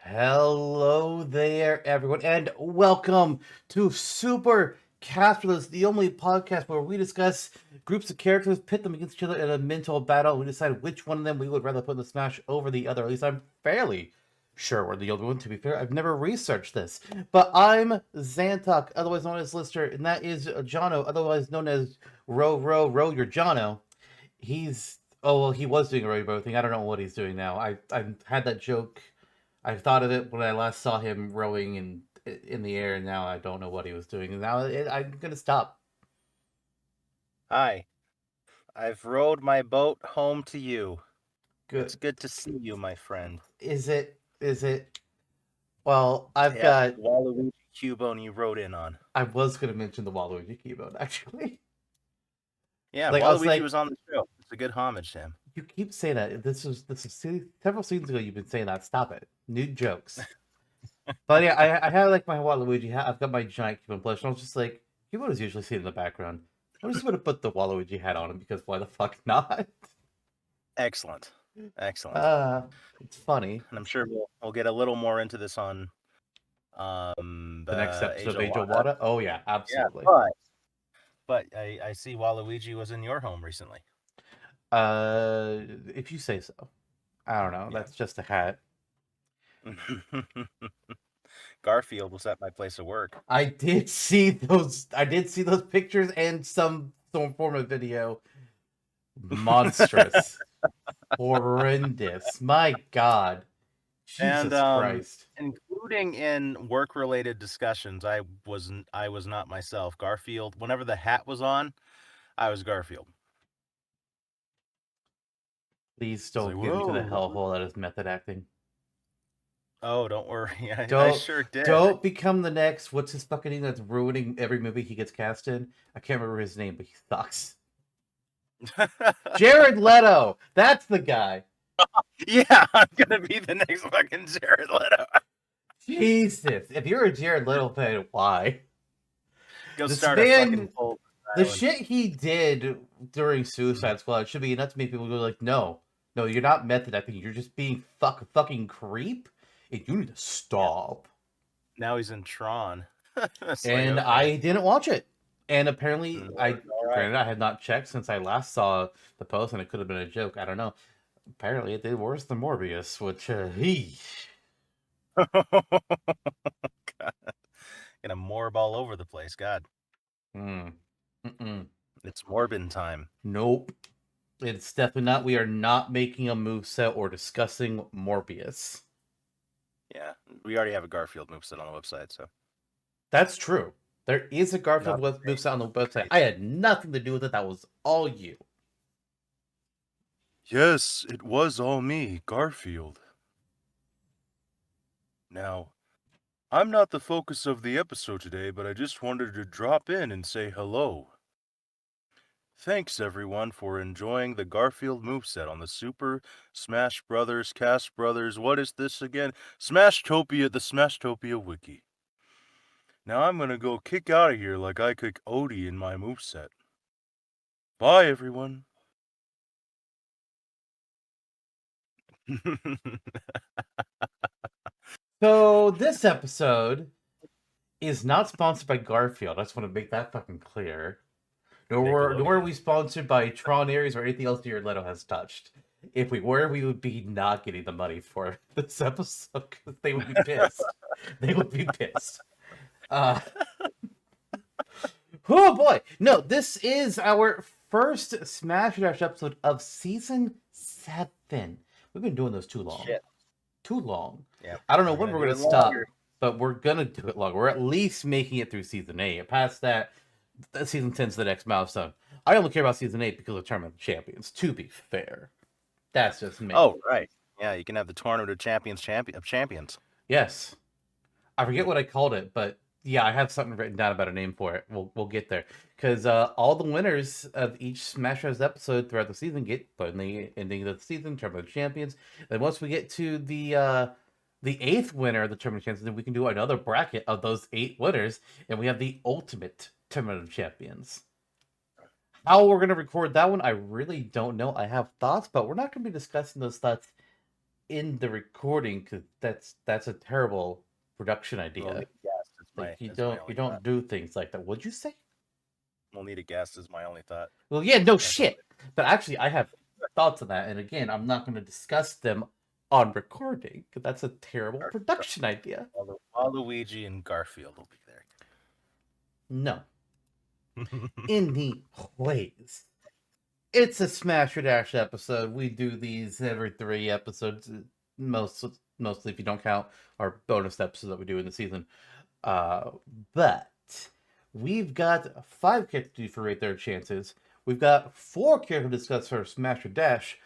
Hello there, everyone, and welcome to Super Capitalist, the only podcast where we discuss groups of characters, pit them against each other in a mental battle, and we decide which one of them we would rather put in the smash over the other. At least I'm fairly sure we're the other one, to be fair. I've never researched this. But I'm Zantok, otherwise known as Lister, and that is Jonno, otherwise known as Row your Jonno. He was doing a Row thing. I don't know what he's doing now. I had that joke. I thought of it when I last saw him rowing in the air, and now I don't know what he was doing. And now I'm gonna stop. Hi, I've rowed my boat home to you. Good. It's good to see you, my friend. Is it? Is it? Well, I've Yeah, got. Waluigi Cubone you rode in on. I was gonna mention the Waluigi keyboard actually. Yeah, Like I was Waluigi like, was on the show. It's a good homage to him. you keep saying that. This is several seasons ago. You've been saying that. Stop it. New jokes. But yeah, I have like my Waluigi hat. I've got my giant keyboard plush. And I was just like, keyboard is usually seen in the background. I'm just gonna put the Waluigi hat on him because why the fuck not? Excellent. Excellent. It's funny. And I'm sure we'll get a little more into this on The next episode of Angel Wada. Wada. Oh yeah, absolutely. Yeah, but I see Waluigi was in your home recently. If you say so. I don't know. Yeah. That's just a hat. Garfield was at my place of work. I did see those pictures and some form of video. Monstrous. Horrendous. My God. Jesus Christ. Including in work-related discussions, I was not myself. Garfield, whenever the hat was on, I was Garfield. Please don't get into the hellhole that is method acting. Oh, don't worry. I sure did. Don't become the next. What's his fucking name that's ruining every movie he gets cast in? I can't remember his name, but he sucks. Jared Leto. That's the guy. Yeah, I'm gonna be the next fucking Jared Leto. Jesus, if you're a Jared Leto fan, why? Go start a fucking poll. The shit he did during Suicide Squad should be enough to make people go like, no, you're not method acting. You're just being fucking creep, and you need to stop. Now he's in Tron. And okay. I didn't watch it. And apparently, granted, I had not checked since I last saw the post, and it could have been a joke. I don't know. Apparently, it did worse than Morbius, which God. Gonna morb all over the place. God. It's Morbin time. Nope. It's definitely not. We are not making a moveset or discussing Morbius. Yeah, we already have a Garfield moveset on the website, so. That's true. There is a Garfield moveset on the website. I had nothing to do with it. That was all you. Yes, it was all me, Garfield. Now, I'm not the focus of the episode today, but I just wanted to drop in and say hello. Thanks everyone for enjoying the Garfield moveset on the Super Smash Brothers, Cast Brothers, what is this again? Smashtopia, the Smashtopia wiki. Now I'm gonna go kick out of here like I kick Odie in my moveset. Bye everyone. So this episode is not sponsored by Garfield. I just want to make that fucking clear. Nor are we sponsored by Tron Ares or anything else Jared Leto has touched. If we were, we would be not getting the money for this episode because they would be pissed. They would be pissed. Oh boy! No, this is our first Smash Dash episode of season 7. We've been doing this too long. Shit. Too long. Yeah, I don't know when we're going to stop, but we're going to do it longer. We're at least making it through season 8. Past that, season 10 is the next milestone. I only care about season 8 because of Tournament of Champions, to be fair. That's just me. Oh, right. Yeah, you can have the Tournament of Champions. Yes. I forget what I called it, but yeah, I have something written down about a name for it. We'll get there. Because all the winners of each Smash Bros. Episode throughout the season get put in the ending of the season, Tournament of Champions. Then once we get to the 8th winner of the Tournament of Champions, then we can do another bracket of those 8 winners, and we have the ultimate Tournament of Champions. How we're going to record that one, I really don't know. I have thoughts, but we're not going to be discussing those thoughts in the recording because that's a terrible production We'll idea. need a guest. Like you Is my don't only thought. do things like that. What'd you say? We'll need a guest. Is my only thought. Well, yeah, no That's all. shit. But actually, I have thoughts on that, and again, I'm not going to discuss them on recording because that's a terrible production idea. Waluigi and Garfield will be there. No, anyways, it's a Smash or Dash episode. We do these every 3 episodes, mostly if you don't count our bonus episodes that we do in the season. But we've got 5 characters for rate their chances. We've got 4 characters to discuss for Smash or Dash.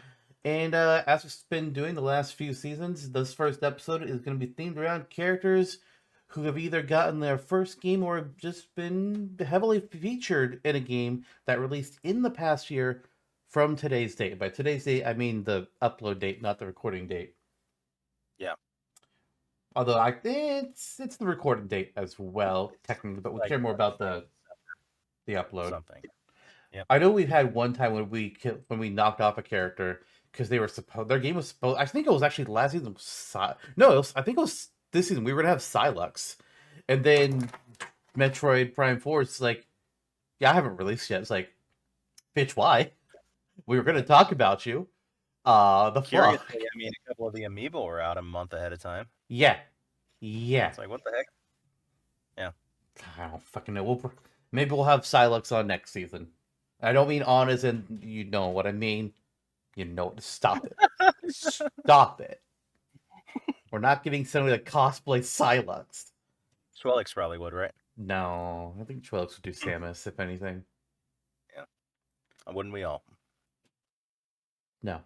And as we've been doing the last few seasons, this first episode is going to be themed around characters who have either gotten their first game or just been heavily featured in a game that released in the past year from today's date. By today's date, I mean the upload date, not the recording date. Yeah. Although it's the recording date as well, technically, but we care more about the upload. Something. Yep. I know we've had one time when we knocked off a character because they were their game was supposed. I think it was actually last season. I think it was this season. We were gonna have Silux, and then Metroid Prime 4 is like, yeah, I haven't released yet. It's like, bitch, why? We were gonna talk about you. The Curiously, fuck. I mean, a couple of the amiibo were out a month ahead of time. Yeah. It's like, what the heck? Yeah. I don't fucking know. Maybe we'll have Silux on next season. I don't mean on as in, you know what I mean. You know, stop it. Stop it. We're not getting somebody to cosplay Silux. Swellix probably would, right? No, I think Swellix would do Samus, if anything. Yeah. Wouldn't we all? No.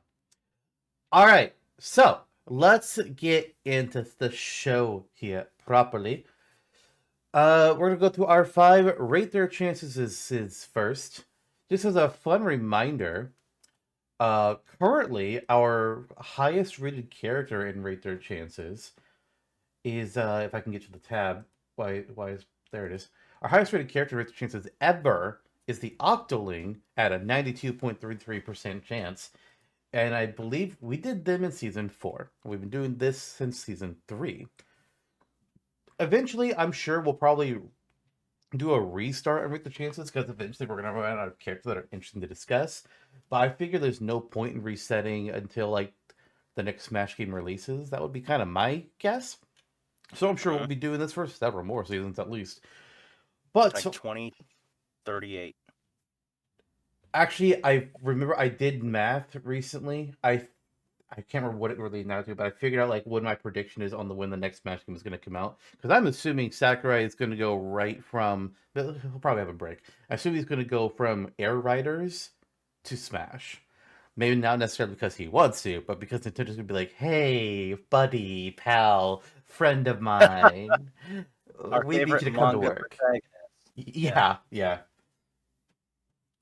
All right, so let's get into the show here properly. We're gonna go through our 5 rate their chances is first. Just as a fun reminder, currently our highest rated character in rate their chances is if I can get to the tab. Why is there it is. Our highest rated character rate their chances ever is the Octoling at a 92.33% chance. And I believe we did them in season 4. We've been doing this since season 3. Eventually, I'm sure we'll probably do a restart and rate the chances because eventually we're going to run out of characters that are interesting to discuss. But I figure there's no point in resetting until like the next Smash game releases. That would be kind of my guess. So I'm sure we'll be doing this for several more seasons at least. But like 2038. Actually, I remember I did math recently. I can't remember what it really now to, but I figured out like what my prediction is on when the next Smash game is going to come out. Because I'm assuming Sakurai is going to go right from. He'll probably have a break. I assume he's going to go from Air Riders to Smash. Maybe not necessarily because he wants to, but because Nintendo's going to be like, "Hey, buddy, pal, friend of mine, we need you to come to work." Yeah.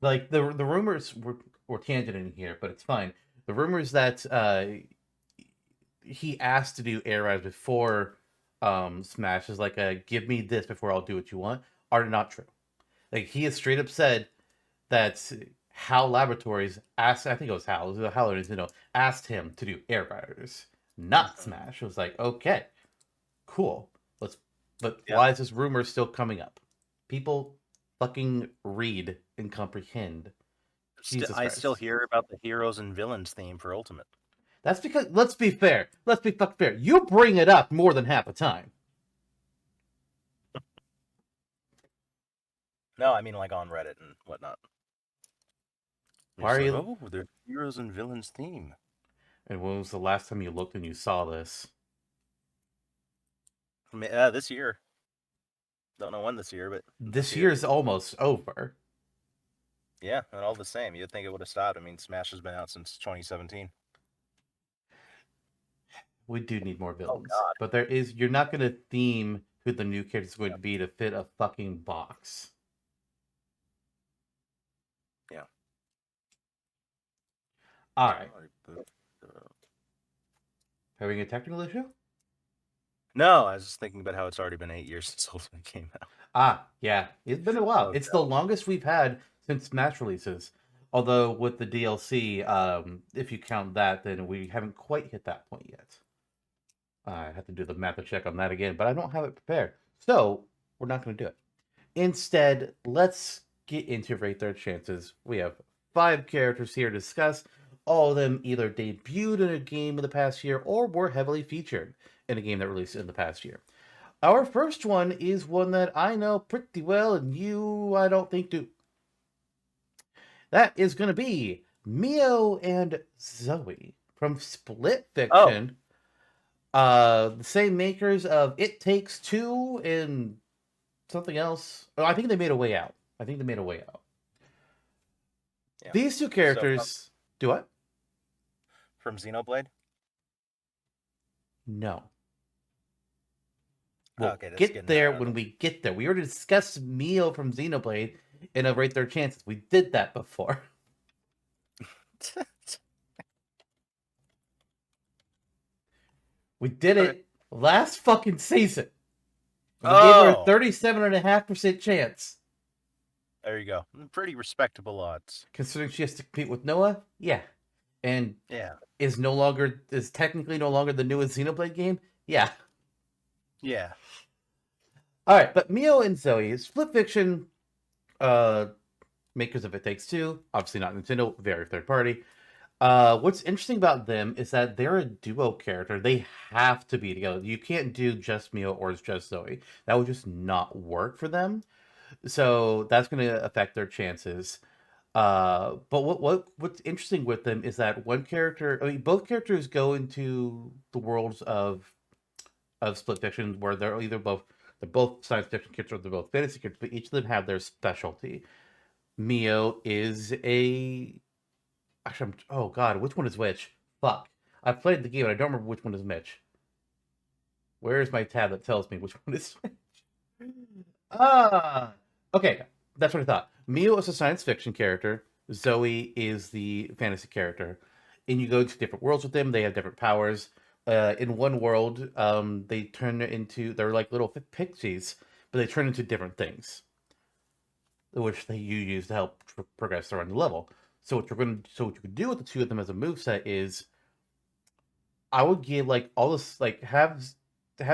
Like the rumors we're tangenting here, but it's fine. The rumors that he asked to do Air Riders before Smash is like a give me this before I'll do what you want are not true. Like he has straight up said that HAL Laboratories asked, I think it was HAL Nintendo asked him to do Air Riders, not Smash. It was like, okay, cool. Why is this rumor still coming up? People fucking read and comprehend. I still hear about the heroes and villains theme for Ultimate. That's because, let's be fair. Let's be fucking fair. You bring it up more than half the time. No, I mean like on Reddit and whatnot. Why are you? Oh, the heroes and villains theme. And when was the last time you looked and you saw this? This year. Don't know when this year, but this year's almost over. Yeah, and all the same, you'd think it would have stopped. I mean, Smash has been out since 2017. We do need more villains, but you're not going to theme who the new character is going to be to fit a fucking box. Yeah. All right. Having a technical issue? No, I was just thinking about how it's already been 8 years since Ultimate came out. Yeah. It's been a while. It's the longest we've had since Smash releases. Although with the DLC, if you count that, then we haven't quite hit that point yet. I have to do the math check on that again, but I don't have it prepared. So we're not going to do it. Instead, let's get into Rate Their Chances. We have 5 characters here to discuss. All of them either debuted in a game in the past year or were heavily featured in a game that released in the past year. Our first one is one that I know pretty well, and you, I don't think, do. That is going to be Mio and Zoe from Split Oh, Fiction. The same makers of It Takes Two and something else. Oh, I think they made a way out. I think they made a way out. yeah. These two So characters do what? from Xenoblade. No. We'll Okay, that's get good. No, there no, when we get there. We already discussed Mio from Xenoblade and Rate Their Chances. We did that before. no. We did Okay. it last fucking season. And we gave her a Oh, 37.5% chance. there you go. Pretty respectable odds. Considering she has to compete with Noah, yeah. And Yeah. is technically no longer the newest Xenoblade game, yeah. Yeah. All right, but Mio and Zoe, Split Fiction, makers of It Takes Two, obviously not Nintendo, very third party. What's interesting about them is that they're a duo character. They have to be together. You can't do just Mio or just Zoe. That would just not work for them. So that's going to affect their chances. But what's interesting with them is that one character, I mean, both characters go into the worlds of Split Fiction where they're both science fiction characters or they're both fantasy characters, but each of them have their specialty. Mio is a actually, oh god, which one is which? Fuck, I played the game and I don't remember which one is which. Where is my tab that tells me which one is which? Ah, okay, that's what I thought. Mio is a science fiction character. Zoe is the fantasy character, and you go to different worlds with them. They have different powers. In one world, they turn into they're like little pixies, but they turn into different things, which you use to help progress around the level. So what you could do with the two of them as a move set is I would give like all this like have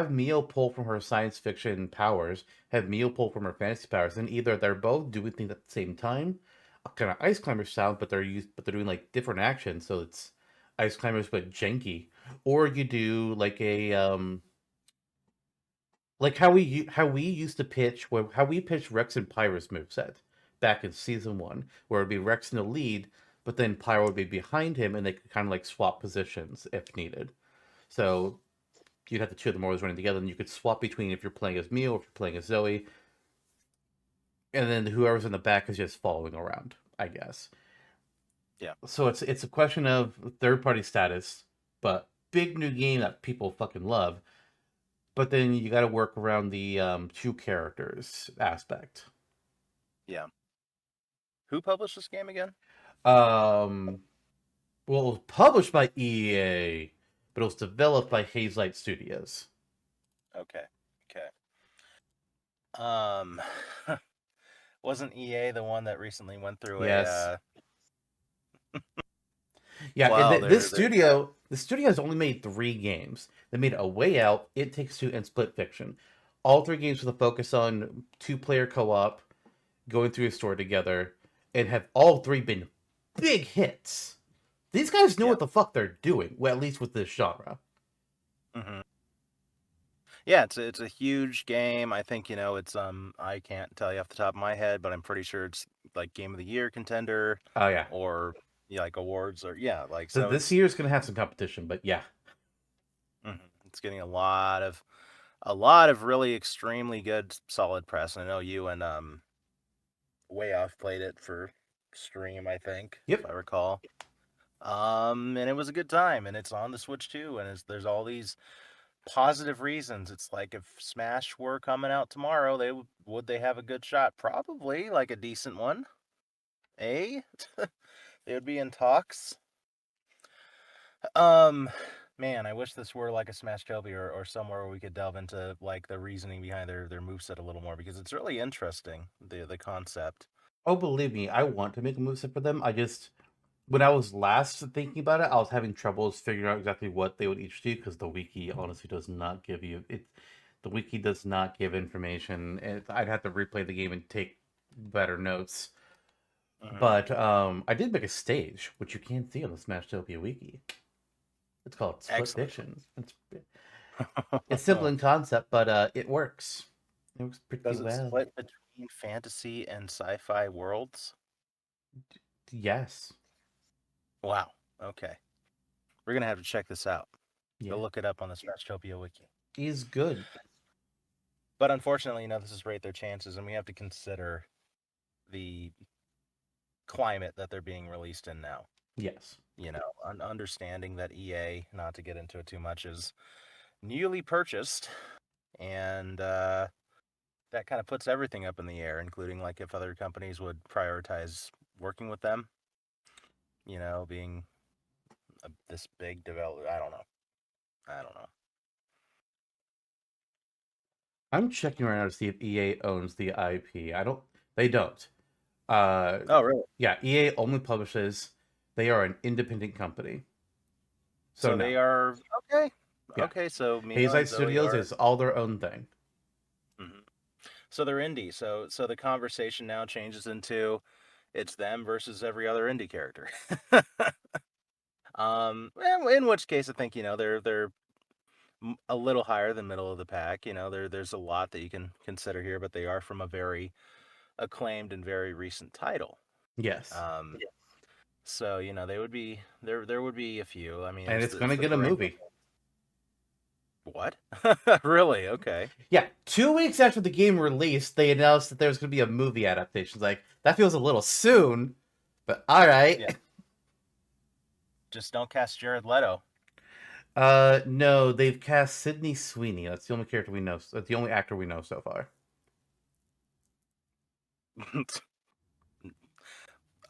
Mio pull from her science fiction powers, have Mio pull from her fantasy powers, and either they're both doing things at the same time, kind of ice climber style, but they're doing like different actions, so it's ice climbers but janky. Or you do like a like how we used to pitch how we pitched Rex and Pyro's moveset back in season one, where it'd be Rex in the lead, but then Pyro would be behind him, and they could kind of like swap positions if needed. So you'd have the two of them always running together, and you could swap between if you're playing as Mio or if you're playing as Zoe, and then whoever's in the back is just following around, I guess. Yeah. So it's a question of third party status, but big new game that people fucking love. But then you got to work around the two characters aspect. Yeah. Who published this game again? Um, well, it was published by EA, but it was developed by Hazelight Studios. Okay. Okay. Um, wasn't EA the one that recently went through a Yes. Yeah, and wow, the studio has only made 3 games. They made A Way Out, It Takes Two, and Split Fiction. All 3 games with a focus on 2-player co-op, going through a story together, and have all 3 been big hits. These guys know yeah. what the fuck they're doing, well, at least with this genre. Hmm. Yeah, it's a huge game. I think, it's I can't tell you off the top of my head, but I'm pretty sure it's like game of the year contender Oh yeah, or yeah, like awards or yeah, like so so this year's gonna have some competition, but yeah, mhm, it's getting a lot of really extremely good solid press. I know you and Way Off played it for stream, I think, if yep. I recall. And it was a good time, and it's on the Switch too, and there's all these positive reasons. It's like if Smash were coming out tomorrow, would they have a good shot? Probably, like a decent one. Eh? They would be in talks. Um, man, I wish this were like a Smash Kobe or somewhere where we could delve into like the reasoning behind their moveset a little more because it's really interesting, the concept. Oh, believe me, I want to make a moveset for them. I just, when I was last thinking about it, I was having troubles figuring out exactly what they would each do because the wiki honestly does not give you it. The wiki does not give information. I'd have to replay the game and take better notes. Mhm. But I did make a stage, which you can see on the Smashtopia wiki. It's called Split Excellent. Fiction. It's simple in concept, but it works. It works pretty Does it well. split between fantasy and sci-fi worlds? Yes. Wow. Okay. We're gonna have to check this out. Go Yeah. look it up on the Scratchtopia wiki. Is good. But unfortunately, this is rate their chances, and we have to consider the climate that they're being released in now. Yes. Understanding that EA, not to get into it too much, is newly purchased, and that kind of puts everything up in the air, including like if other companies would prioritize working with them. Being this big developer. I don't know. I don't know. I'm checking right now to see if EA owns the IP. I don't. They don't. Uh, Oh, really? yeah. EA only publishes. They are an independent company. So So no. they are okay. Yeah. Okay, so Mio Hazy and Zoe Studios are. is all their own thing. Mhm. So they're indie. So the conversation now changes into it's them versus every other indie character. In which case I think they're a little higher than middle of the pack. There's a lot that you can consider here, but they are from a very acclaimed and very recent title. Yes. Um, so they would be there would be a few. I mean, And it's it's the, gonna it's the get a perennial. movie. What? Really? Okay. Yeah. 2 weeks after the game released, they announced that there was gonna be a movie adaptation. Like that feels a little soon, but all right. Yeah. Just don't cast Jared Leto. No, they've cast Sydney Sweeney. That's the only character we know. That's the only actor we know so far.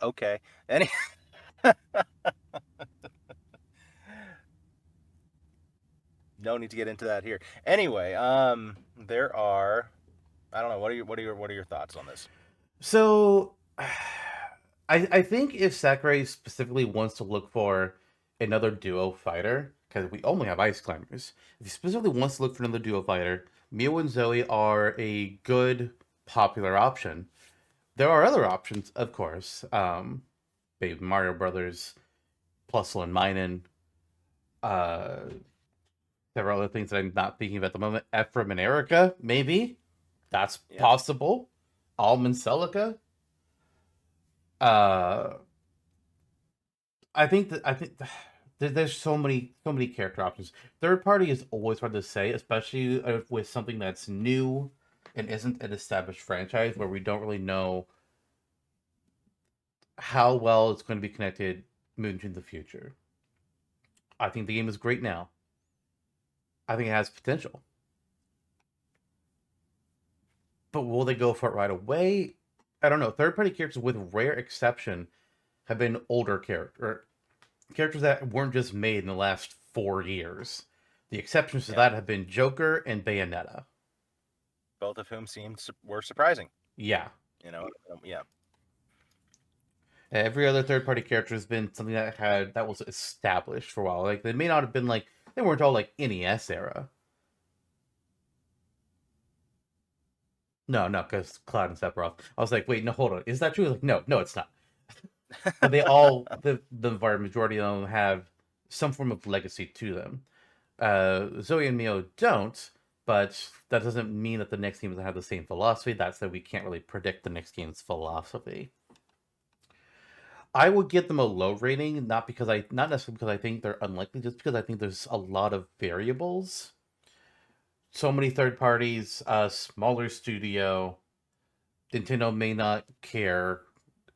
Okay. Any no need to get into that here. Anyway, there are I don't know, what are your thoughts on this? So, I think if Sakurai specifically wants to look for another duo fighter, because we only have Ice Climbers, if he specifically wants to look for another duo fighter, Mio and Zoe are a good, popular option. There are other options, of course. Baby Mario Brothers, Plusle and Minen. Uh, there are other things that I'm not thinking of at the moment. Ephraim and Erica, maybe. That's Yeah. possible. Almond Celica. Uh, I think there's so many character options. Third party is always hard to say, especially with something that's new and isn't an established franchise where we don't really know how well it's going to be connected moving into the future. I think the game is great now. I think it has potential, but will they go for it right away? I don't know. Third party characters, with rare exception, have been older characters that weren't just made in the last 4 years. The exceptions to Yeah. that have been Joker and Bayonetta. Both of whom were surprising. Yeah. Yeah. Every other third party character has been something that was established for a while. Like they may not have been like they weren't all like NES era. No, no, because Cloud and Sephiroth. I was like, wait, no, hold on. Is that true? Like, no, no, it's not. But they all the majority of them have some form of legacy to them. Zoe and Mio don't, but that doesn't mean that the next game doesn't have the same philosophy. That's that we can't really predict the next game's philosophy. I would give them a low rating, not necessarily because I think they're unlikely, just because I think there's a lot of variables. So many third parties, smaller studio. Nintendo may not care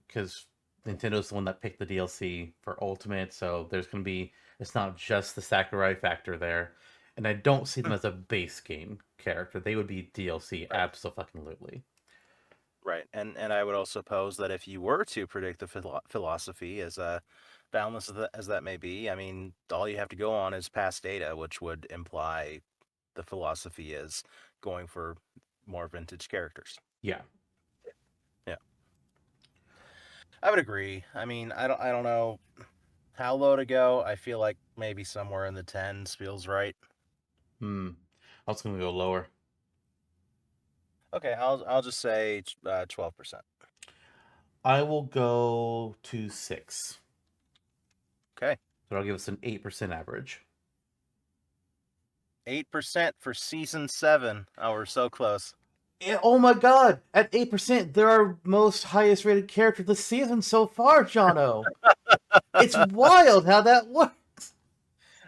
because Nintendo's the one that picked the DLC for Ultimate, so there's going to be it's not just the Sakurai factor there, and I don't see them as a base game character. They would be DLC, Right. absolutely. Right. And I would also pose that if you were to predict the philosophy, as boundless as that may be, I mean, all you have to go on is past data, which would imply the philosophy is going for more vintage characters. Yeah. Yeah. I would agree. I mean, I don't know how low to go. I feel like maybe somewhere in the tens feels right. I was gonna go lower. Okay, I'll just say 12%. I will go to 6. Okay, So I'll give us an 8% average. 8% for season 7. Oh, we're so close. Oh my god! At 8%, they're our most highest rated character this season so far, Jonno. It's wild how that works.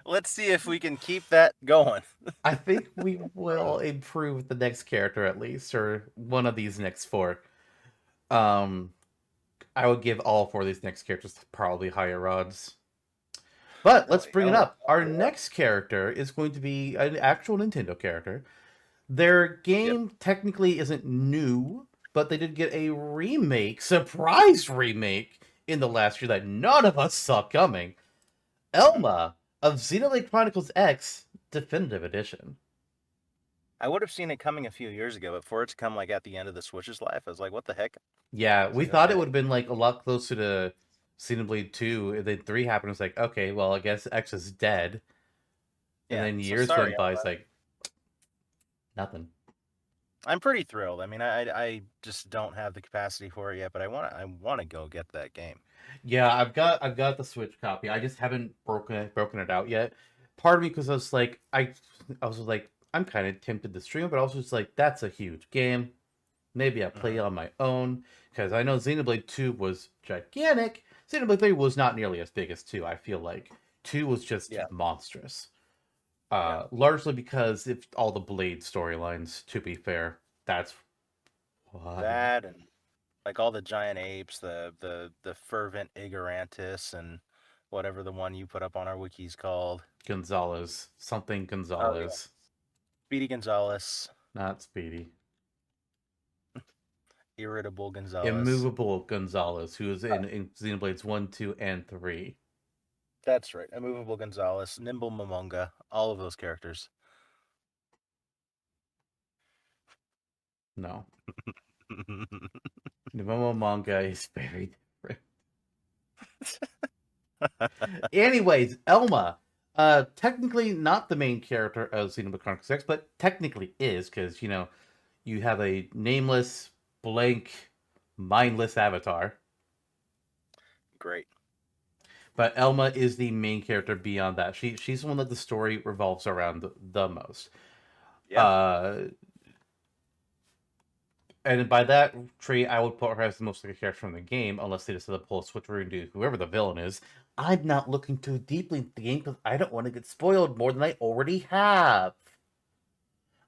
Let's see if we can keep that going. I think we will improve the next character at least, or one of these next 4. Um, I would give all 4 of these next characters probably higher odds. But let's Really? bring Oh, it up. Our yeah. next character is going to be an actual Nintendo character. Their Yep. game technically isn't new, but they did get a remake, surprise remake, in the last year that none of us saw coming. Mhm. Elma of Xenoblade Chronicles X Definitive Edition. I would have seen it coming a few years ago, but for it to come like at the end of the Switch's life, I was like, what the heck? Yeah, I was we like, thought it okay. would have been like a lot closer to Xenoblade 2, and then 3 happened. It's like, okay, well, I guess X is dead. And Yeah. then So years sorry, went by, Elma. it's like, nothing. I'm pretty thrilled. I mean, I just don't have the capacity for it yet, but I want to go get that game. Yeah, I've got the Switch copy. I just haven't broken it out yet. Part of me because I was like I'm kind of tempted to stream, but also just like that's a huge game. Maybe I play Hmm. it on my own because I know Xenoblade 2 was gigantic. Xenoblade 3 was not nearly as big as 2. I feel like 2 was just Yeah. monstrous. Yeah. Largely because if all the Blade storylines. To be fair, that's why That and like all the giant apes, the fervent Igarantis, and whatever the one you put up on our wiki's called. Gonzalez, something Oh yeah, Gonzalez, Speedy Gonzalez, not Speedy. Irritable Gonzalez. Immovable Gonzalez, who is in Xenoblades 1, 2, and 3. That's right, Immovable Gonzalez, Nimble Momonga, all of those characters. No. The Momo manga is very different. Anyways, Elma. Technically not the main character of Xenoblade Chronicles X, but technically is, because, you have a nameless, blank, mindless avatar. Great. But Elma is the main character beyond that. She's the one that the story revolves around the most. Yeah. Uh, And by that trait, I would put her as the most likely character from the game, unless they decide to pull a switcheroo and do whoever the villain is. I'm not looking too deeply into the game because I don't want to get spoiled more than I already have.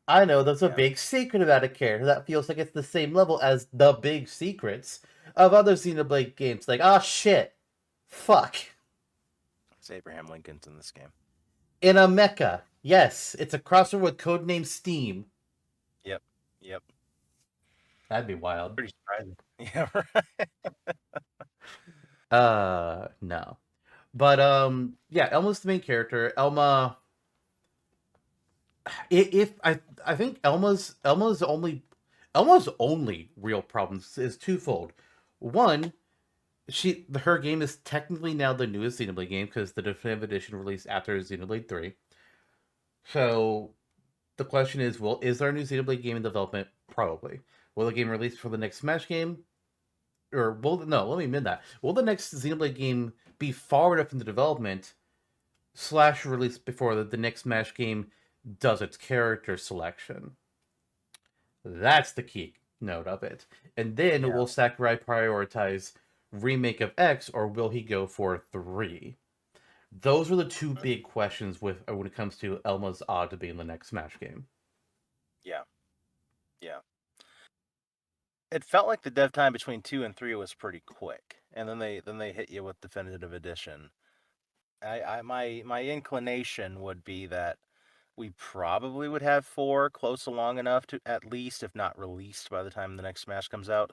I know there's a Yeah. big secret about a character that feels like it's the same level as the big secrets of other Xenoblade games. Like, ah, shit. Fuck. It's Abraham Lincoln's in this game. In a mecha. Yes, it's a crossover with codename Steam. Yep. Yep. That'd be wild. Pretty surprising. Yeah. Right. No. But yeah, Elma's the main character. If I think Elma's only real problem is twofold. One, her game is technically now the newest Xenoblade game because the definitive edition released after Xenoblade 3. So the question is, well, is there a new Xenoblade game in development? Probably. Will the game release for the next Smash game? Or will no? Let me amend that. Will the next Xenoblade game be far enough into development slash release before the next Smash game does its character selection? That's the key note of it. And then Yeah. will Sakurai prioritize remake of X or will he go for 3? Those are the two big questions with when it comes to Elma's odd to be in the next Smash game. Yeah. Yeah. It felt like the dev time between 2 and 3 was pretty quick, and then they hit you with definitive edition. My inclination would be that we probably would have 4 close along enough to at least, if not released by the time the next Smash comes out.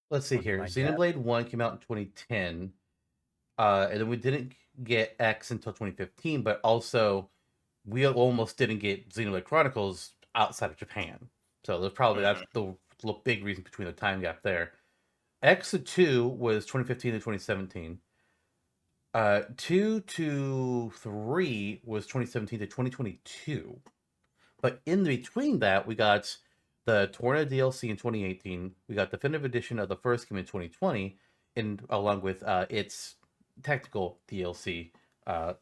Let's see Would be here. my guess. Xenoblade 1 came out in 2010. And then we didn't get X until 2015, but also we almost didn't get Xenoblade Chronicles outside of Japan. So that's Hmm. the big reason between the time gap there. X to 2 was 2015 to 2017. 2 to 3 was 2017 to 2022. But in between that, we got the Torna DLC in 2018. We got the definitive edition of the first game in 2020, and along with its technical DLC,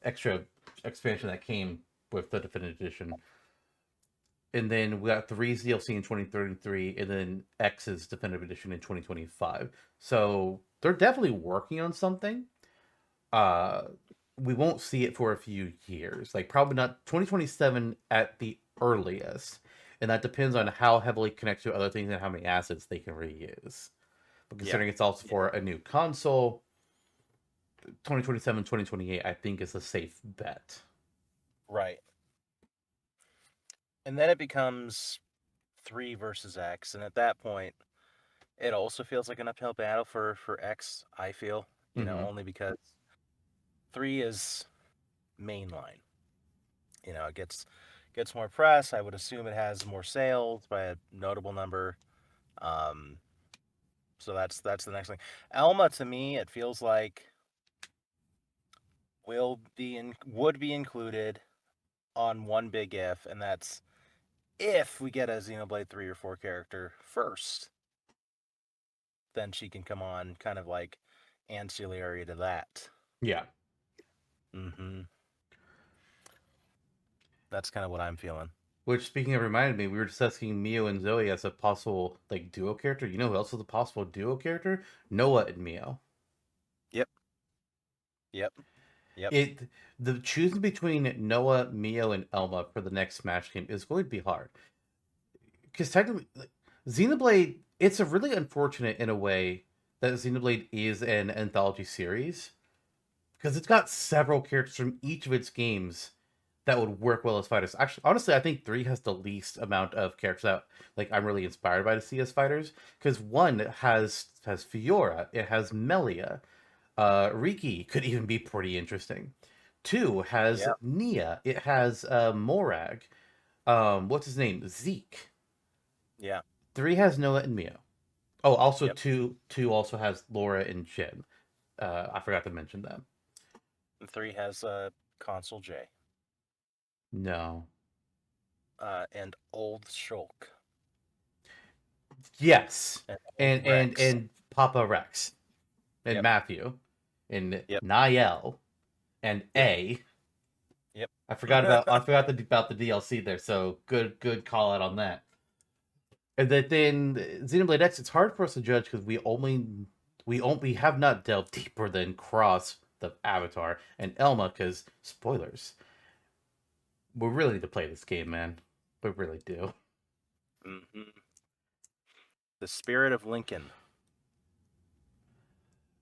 extra expansion that came with the definitive edition. And then we got 3's DLC in 2033, and then X's definitive edition in 2025. So they're definitely working on something. Uh, we won't see it for a few years, like probably not 2027 at the earliest, and that depends on how heavily connected to other things and how many assets they can reuse. But considering it's also for a new console, 2027, 2028, I think is a safe bet. Right. And then it becomes 3 versus X, and at that point, it also feels like an uphill battle for X, I feel, only because 3 is mainline. It gets more press. I would assume it has more sales by a notable number. So that's the next thing. Elma, to me, it feels like would be included on one big if, and that's if we get a Xenoblade 3 or 4 character first, then she can come on kind of like ancillary to that. Yeah. Mm-hmm. That's kind of what I'm feeling. Which, speaking of, reminded me, we were discussing Mio and Zoe as a possible like duo character. You know who else is a possible duo character? Noah and Mio. Yep. Yep. The choosing between Noah, Mio, and Elma for the next Smash game is going to be hard. Because technically, like, Xenoblade, it's a really unfortunate in a way that Xenoblade is an anthology series because it's got several characters from each of its games that would work well as fighters. Actually, honestly, I think 3 has the least amount of characters that like I'm really inspired by to see as fighters because 1 has Fiora, it has Melia, Riki could even be pretty interesting. 2 has Nia, it has Morag, what's his name, Zeke. Yeah. 3 has Noah and Mio. Oh, also 2 also has Laura and Jin. I forgot to mention them. And 3 has Console J. No. And Old Shulk. Yes. And And Papa Rex. And Matthew. And Niall. And A. Yep. I forgot about the DLC there, so good call out on that. And then Xenoblade X, it's hard for us to judge because we have not delved deeper than Cross, the Avatar, and Elma, because spoilers. We really need to play this game, man. We really do. Mm-hmm. The Spirit of Lincoln.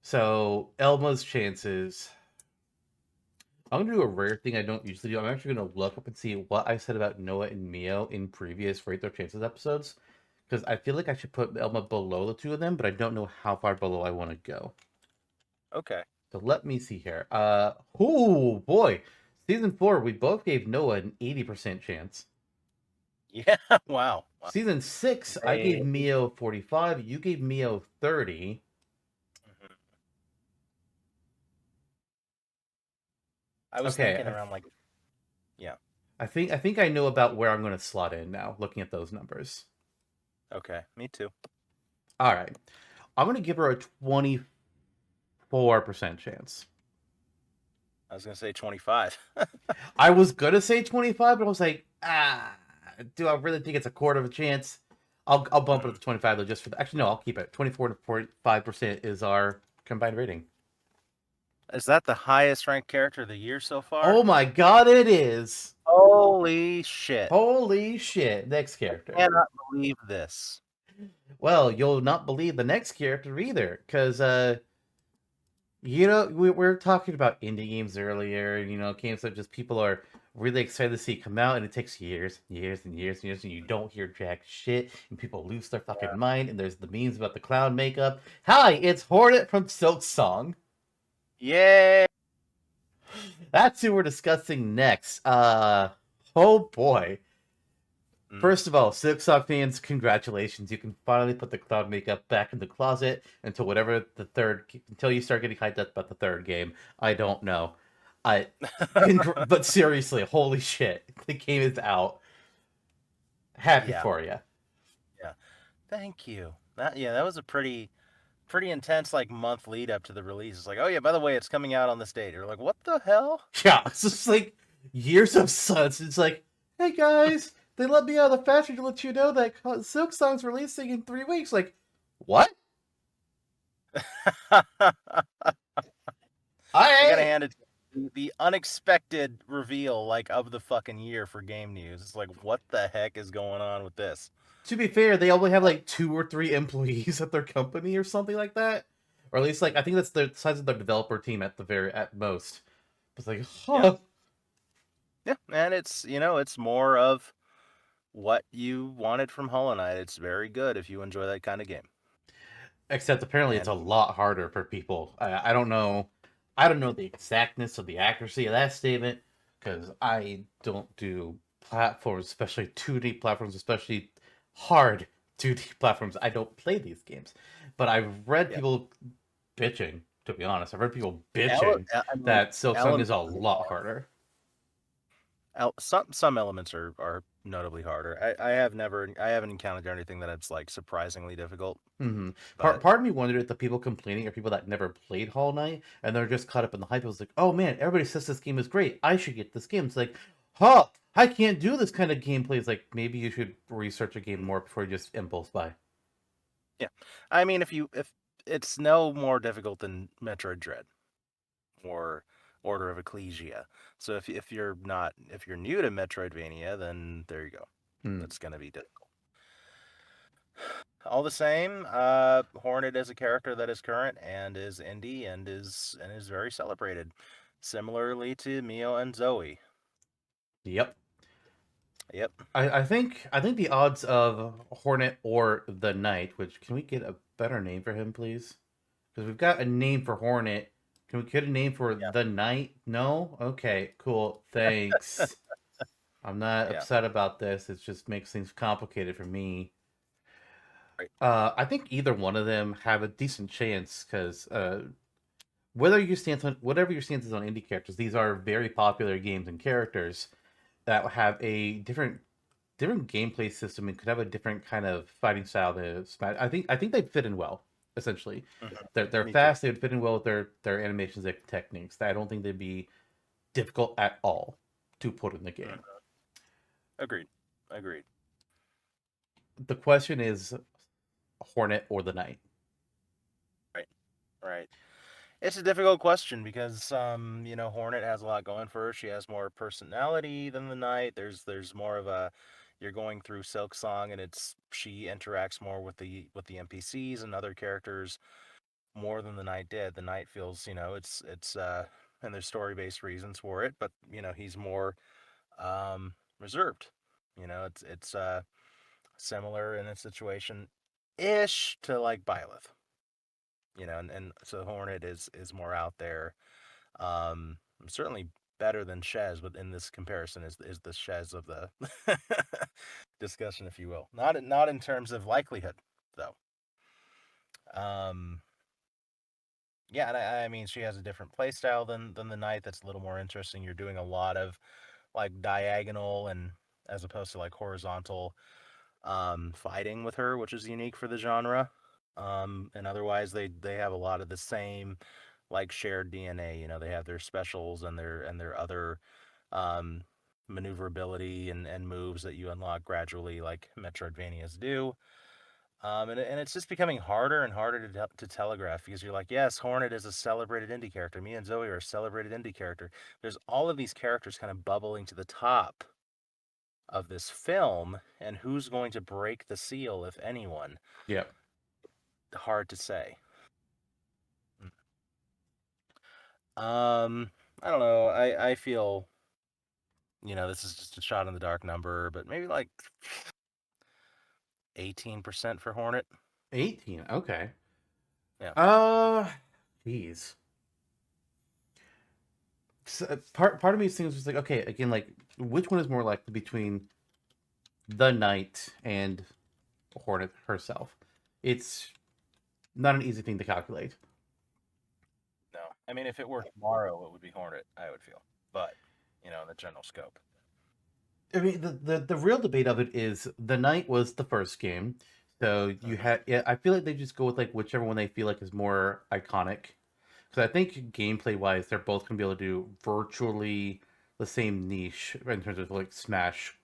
So Elma's chances. I'm gonna do a rare thing I don't usually do. I'm actually gonna look up and see what I said about Noah and Mio in previous Rate Their Chances episodes, because I feel like I should put Elma below the two of them, but I don't know how far below I want to go. Okay. So let me see here. Oh boy, season 4 we both gave Noah an 80% chance. Yeah. Wow. Season 6 I gave Mio 45. You gave Mio 30. Mm-hmm. I was thinking around like, yeah. I think I know about where I'm going to slot in now, looking at those numbers. Okay, me too. All right. I'm going to give her a 24% chance. I was going to say 25. I was going to say 25, but I was like, do I really think it's a quarter of a chance? I'll bump it to 25 though, just for the. Actually, no, I'll keep it. 24 to 45% is our combined rating. Is that the highest ranked character of the year so far? Oh my god, it is! Holy shit! Holy shit! Next character. I cannot believe this. Well, you'll not believe the next character either, because we were talking about indie games earlier, and games that just people are really excited to see come out, and it takes years, years, and years, and years, and you don't hear jack shit, and people lose their fucking mind, and there's the memes about the clown makeup. Hi, it's Hornet from Silksong. Yay! That's who we're discussing next. Oh boy. Mm. First of all, Silksong fans, congratulations! You can finally put the cloud makeup back in the closet until until you start getting hyped up about the third game. I don't know. I, but seriously, holy shit, the game is out. Happy Yeah, for you. yeah. Thank you. That was a pretty intense like month lead up to the release. It's like, oh yeah, by the way, it's coming out on this date. You're like, what the hell? Yeah, it's just like years of suns. It's like, hey guys, they let me out of the factory to let you know that Silksong's releasing in 3 weeks. Like, what? I gotta I hand it to you. The unexpected reveal like of the fucking year for game news. It's like, what the heck is going on with this? To be fair, they only have like 2 or 3 employees at their company or something like that, or at least like I think that's the size of their developer team at most. It's like, Yeah, huh? yeah, and it's more of what you wanted from Hollow Knight. It's very good if you enjoy that kind of game. Except apparently it's And a lot harder for people. I don't know. I don't know the exactness of the accuracy of that statement because I don't do platforms, especially 2D platforms, especially hard 2D platforms. I don't play these games, but I've read yeah, people bitching. To be honest, I've read people Ele- bitching I mean, that Silksong is elements a lot harder. some elements are notably harder. I haven't encountered anything that it's like surprisingly difficult. Mm-hmm. But Part of me wondered if the people complaining are people that never played Hollow Knight and they're just caught up in the hype. It was like, oh man, everybody says this game is great. I should get this game. It's like, huh, I can't do this kind of gameplay. It's like maybe you should research a game more before you just impulse buy. yeah, I mean, if it's no more difficult than Metroid Dread or Order of Ecclesia. So if you're new to Metroidvania, then there you go. Hmm. That's gonna be difficult. All the same, Hornet is a character that is current and is indie and is very celebrated, similarly to Mio and Zoe. Yep. Yep. I think the odds of Hornet or the Knight, which can we get a better name for him, please? Because we've got a name for Hornet. Can we get a name for Yeah. the Knight? No? Okay, cool. Thanks. I'm not Yeah. upset about this. It just makes things complicated for me. Right. I think either one of them have a decent chance because whatever your stance is on indie characters, these are very popular games and characters that have a different gameplay system and could have a different kind of fighting style to Smash. I think they fit in well. Essentially, Mhm. they're Me too. fast. They would fit in well with their animations, their techniques. I don't think they'd be difficult at all to put in the Mhm. game. Agreed. Agreed. The question is Hornet or the Knight. Right. Right. It's a difficult question because Hornet has a lot going for her. She has more personality than the Knight. There's more of a you're going through Silk Song and it's she interacts more with the NPCs and other characters more than the Knight did. The Knight feels, it's and there's story-based reasons for it, but he's more reserved. It's similar in a situation ish to like Byleth. And so Hornet is more out there. Certainly better than Shez, but in this comparison is the Shez of the discussion, if you will. Not in terms of likelihood, though. Um, yeah, and I mean she has a different play style than the Knight. That's a little more interesting. You're doing a lot of like diagonal and as opposed to like horizontal fighting with her, which is unique for the genre. And otherwise they have a lot of the same like shared DNA. They have their specials and their other um, maneuverability and moves that you unlock gradually, like Metroidvanias do. And it's just becoming harder and harder to telegraph because you're like, yes, Hornet is a celebrated indie character. Me and Zoe are a celebrated indie character. There's all of these characters kind of bubbling to the top of this film, and who's going to break the seal, if anyone? Yeah. Hard to say. Um, I don't know. I feel this is just a shot in the dark number, but maybe like 18% for Hornet. 18. Okay. Yeah. Uh, Jeez. So, part of me thinks just like okay, again, like which one is more likely between the Knight, and Hornet herself. It's not an easy thing to calculate. No, I mean, if it were tomorrow, it would be Hornet. I would feel, but in the general scope. I mean, the real debate of it is the Knight was the first game, so you Mm-hmm. had. Yeah, I feel like they just go with like whichever one they feel like is more iconic. Because I think gameplay wise, they're both gonna be able to do virtually the same niche in terms of like Smash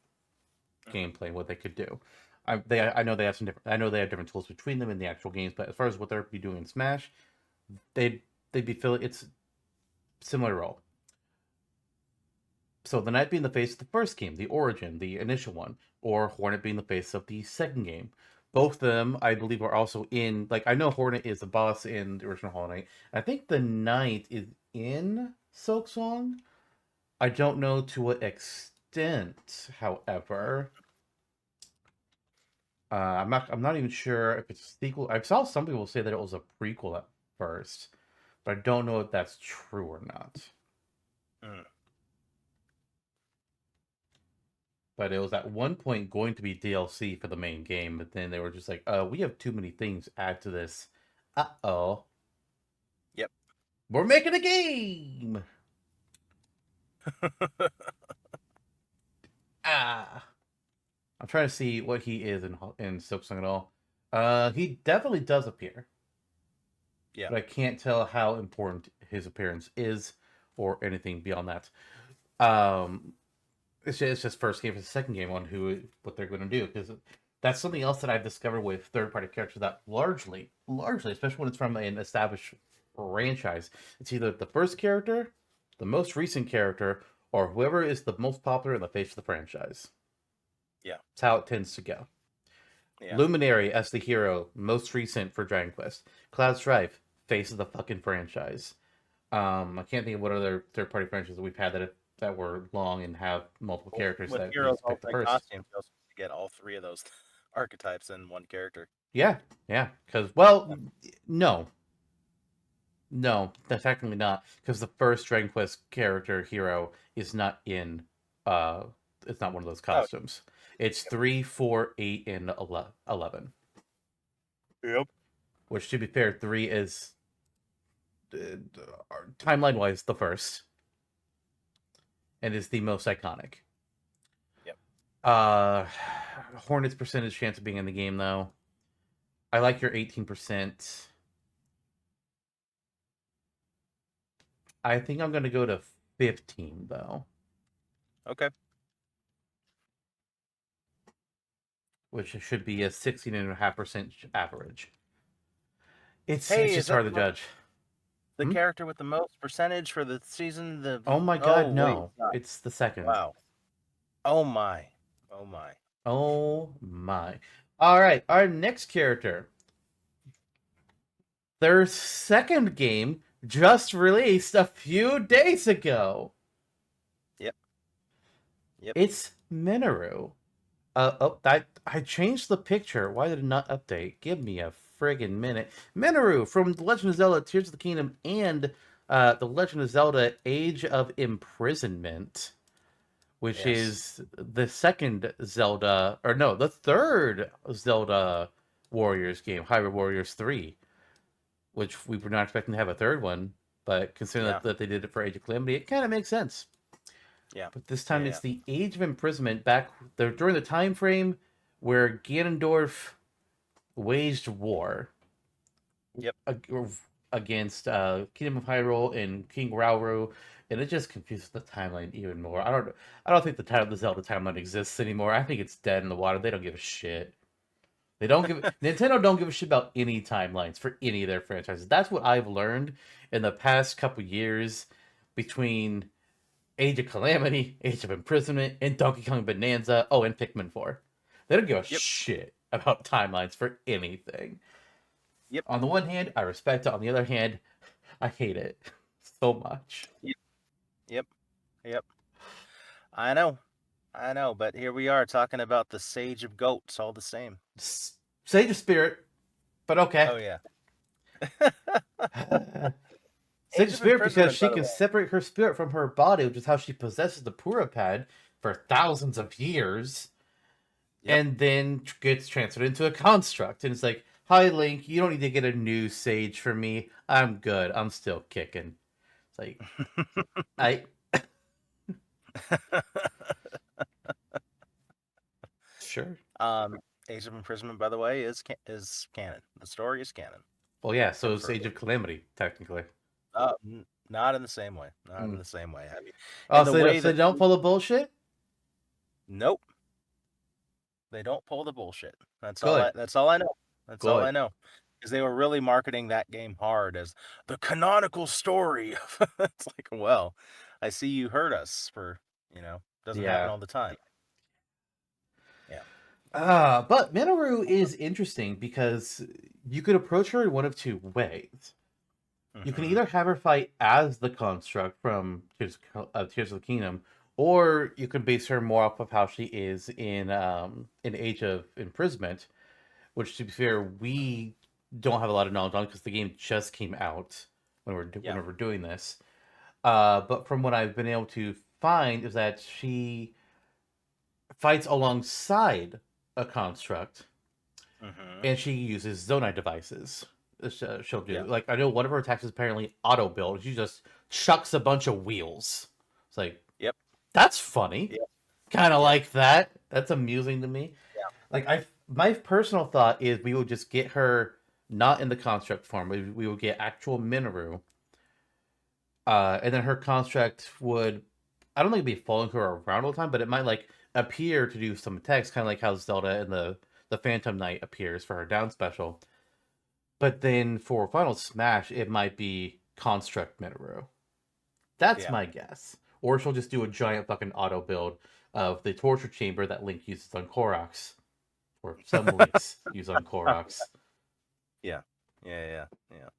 Mm-hmm. gameplay, what they could do. I know they have some different. I know they have different tools between them in the actual games, but as far as what they're be doing in Smash, they'd be feeling it's similar role. So the Knight being the face of the first game, the origin, the initial one, or Hornet being the face of the second game. Both of them, I believe, are also in. Like I know Hornet is the boss in the original Hollow Knight. I think the Knight is in Silksong. I don't know to what extent, however. I'm not even sure if it's a sequel. I saw some people say that it was a prequel at first, but I don't know if that's true or not. Mm. But it was at one point going to be DLC for the main game, but then they were just like, we have too many things to add to this. Uh-oh. Yep. We're making a game! Ah. I'm trying to see what he is in Silksong at all. He definitely does appear. Yeah. But I can't tell how important his appearance is or anything beyond that. Um, it's just first game and second game on what they're going to do, because that's something else that I've discovered with third party characters that largely, especially when it's from an established franchise, it's either the first character, the most recent character, or whoever is the most popular in the face of the franchise. Yeah. That's how it tends to go. Yeah. Luminary as the hero, most recent for Dragon Quest. Cloud Strife, face of the fucking franchise. I can't think of what other third party franchises we've had that were long and have multiple characters With that we Heroes just picked the Ultimate first. Costume, you also get all three of those archetypes in one character. Yeah, yeah. Because no, that's technically not, because the first Dragon Quest character hero is not in. Uh, it's not one of those Oh, costumes. It's 3, 4, 8, and 11. yep. Which, to be fair, 3 is timeline wise the first and is the most iconic. Yep. Uh, Hornet's percentage chance of being in the game, though. I like your 18%. I think I'm going to go to 15, though. Okay. Which should be a 16.5% average. It's Hey, just is that hard to judge. the character with the most percentage for the season? Oh my Oh god, wait, no. It's the second. wow. Oh my. Oh my. Oh my. Alright, our next character. Their second game just released a few days ago. Yep. Yep. It's Minoru. I changed the picture. Why did it not update? Give me a friggin' minute. Minoru from The Legend of Zelda Tears of the Kingdom and The Legend of Zelda Age of Imprisonment, which Yes. is the second Zelda, or no, the third Zelda Warriors game, Hyrule Warriors 3, which we were not expecting to have a third one, but considering Yeah. that they did it for Age of Calamity, it kind of makes sense. Yeah. But this time Yeah. it's the Age of Imprisonment back there during the time frame where Ganondorf waged war Yep. against Kingdom of Hyrule and King Rauru, and it just confuses the timeline even more. I don't think the Zelda timeline exists anymore. I think it's dead in the water. They don't give a shit. They don't give Nintendo don't give a shit about any timelines for any of their franchises. That's what I've learned in the past couple years between Age of Calamity, Age of Imprisonment, and Donkey Kong Bonanza. Oh, and Pikmin 4. They don't give a Yep. shit about timelines for anything. Yep. On the one hand, I respect it. On the other hand, I hate it so much. Yep. Yep. Yep. I know. I know, but here we are talking about the Sage of Goats all the same. Sage of Spirit, but okay. Oh yeah. Sage Age of of Spirit because Imprisonment, she by the can way. separate her spirit from her body, which is how she possesses the Pura Pad for thousands of years. Yep. and then gets transferred into a construct. And it's like, hi, Link, you don't need to get a new sage for me. I'm good. I'm still kicking. It's like, I. Sure. um, Age of Imprisonment, by the way, is canon. The story is canon. Well, yeah, so it's Confirmed. Age of Calamity, technically. Not in the same way. Not in Mm. the same way. I mean, Oh, in the so they, way so they that don't pull the bullshit? nope, they don't pull the bullshit. That's all. Good. That's all I know. That's all I Good. know. Because they were really marketing that game hard as the canonical story. It's like, well, I see you heard us for doesn't happen Yeah. all the time. Yeah. But Minoru is interesting because you could approach her in one of two ways. You can Mm-hmm. either have her fight as the construct from Tears of the Kingdom, or you can base her more off of how she is in Age of Imprisonment, which, to be fair, we don't have a lot of knowledge on because the game just came out Yeah. when we're doing this. But from what I've been able to find is that she fights alongside a construct, Mm-hmm. and she uses zonite devices. She'll do Yeah. like I know one of her attacks is apparently auto build. She just chucks a bunch of wheels. It's like Yep. that's funny. Yep. Kind of Yep. like that. That's amusing to me. Yeah. Like I, my personal thought is we would just get her not in the construct form. We would get actual Minoru, and then her construct would. I don't think it'd be following her around all the time, but it might like appear to do some attacks, kind of like how Zelda in the Phantom Knight appears for her down special. But then for Final Smash, it might be Construct Minoru. That's Yeah. my guess. Or she'll just do a giant fucking auto build of the torture chamber that Link uses on Koroks. Or some Links use on Koroks. Yeah. Yeah. Yeah. Yeah.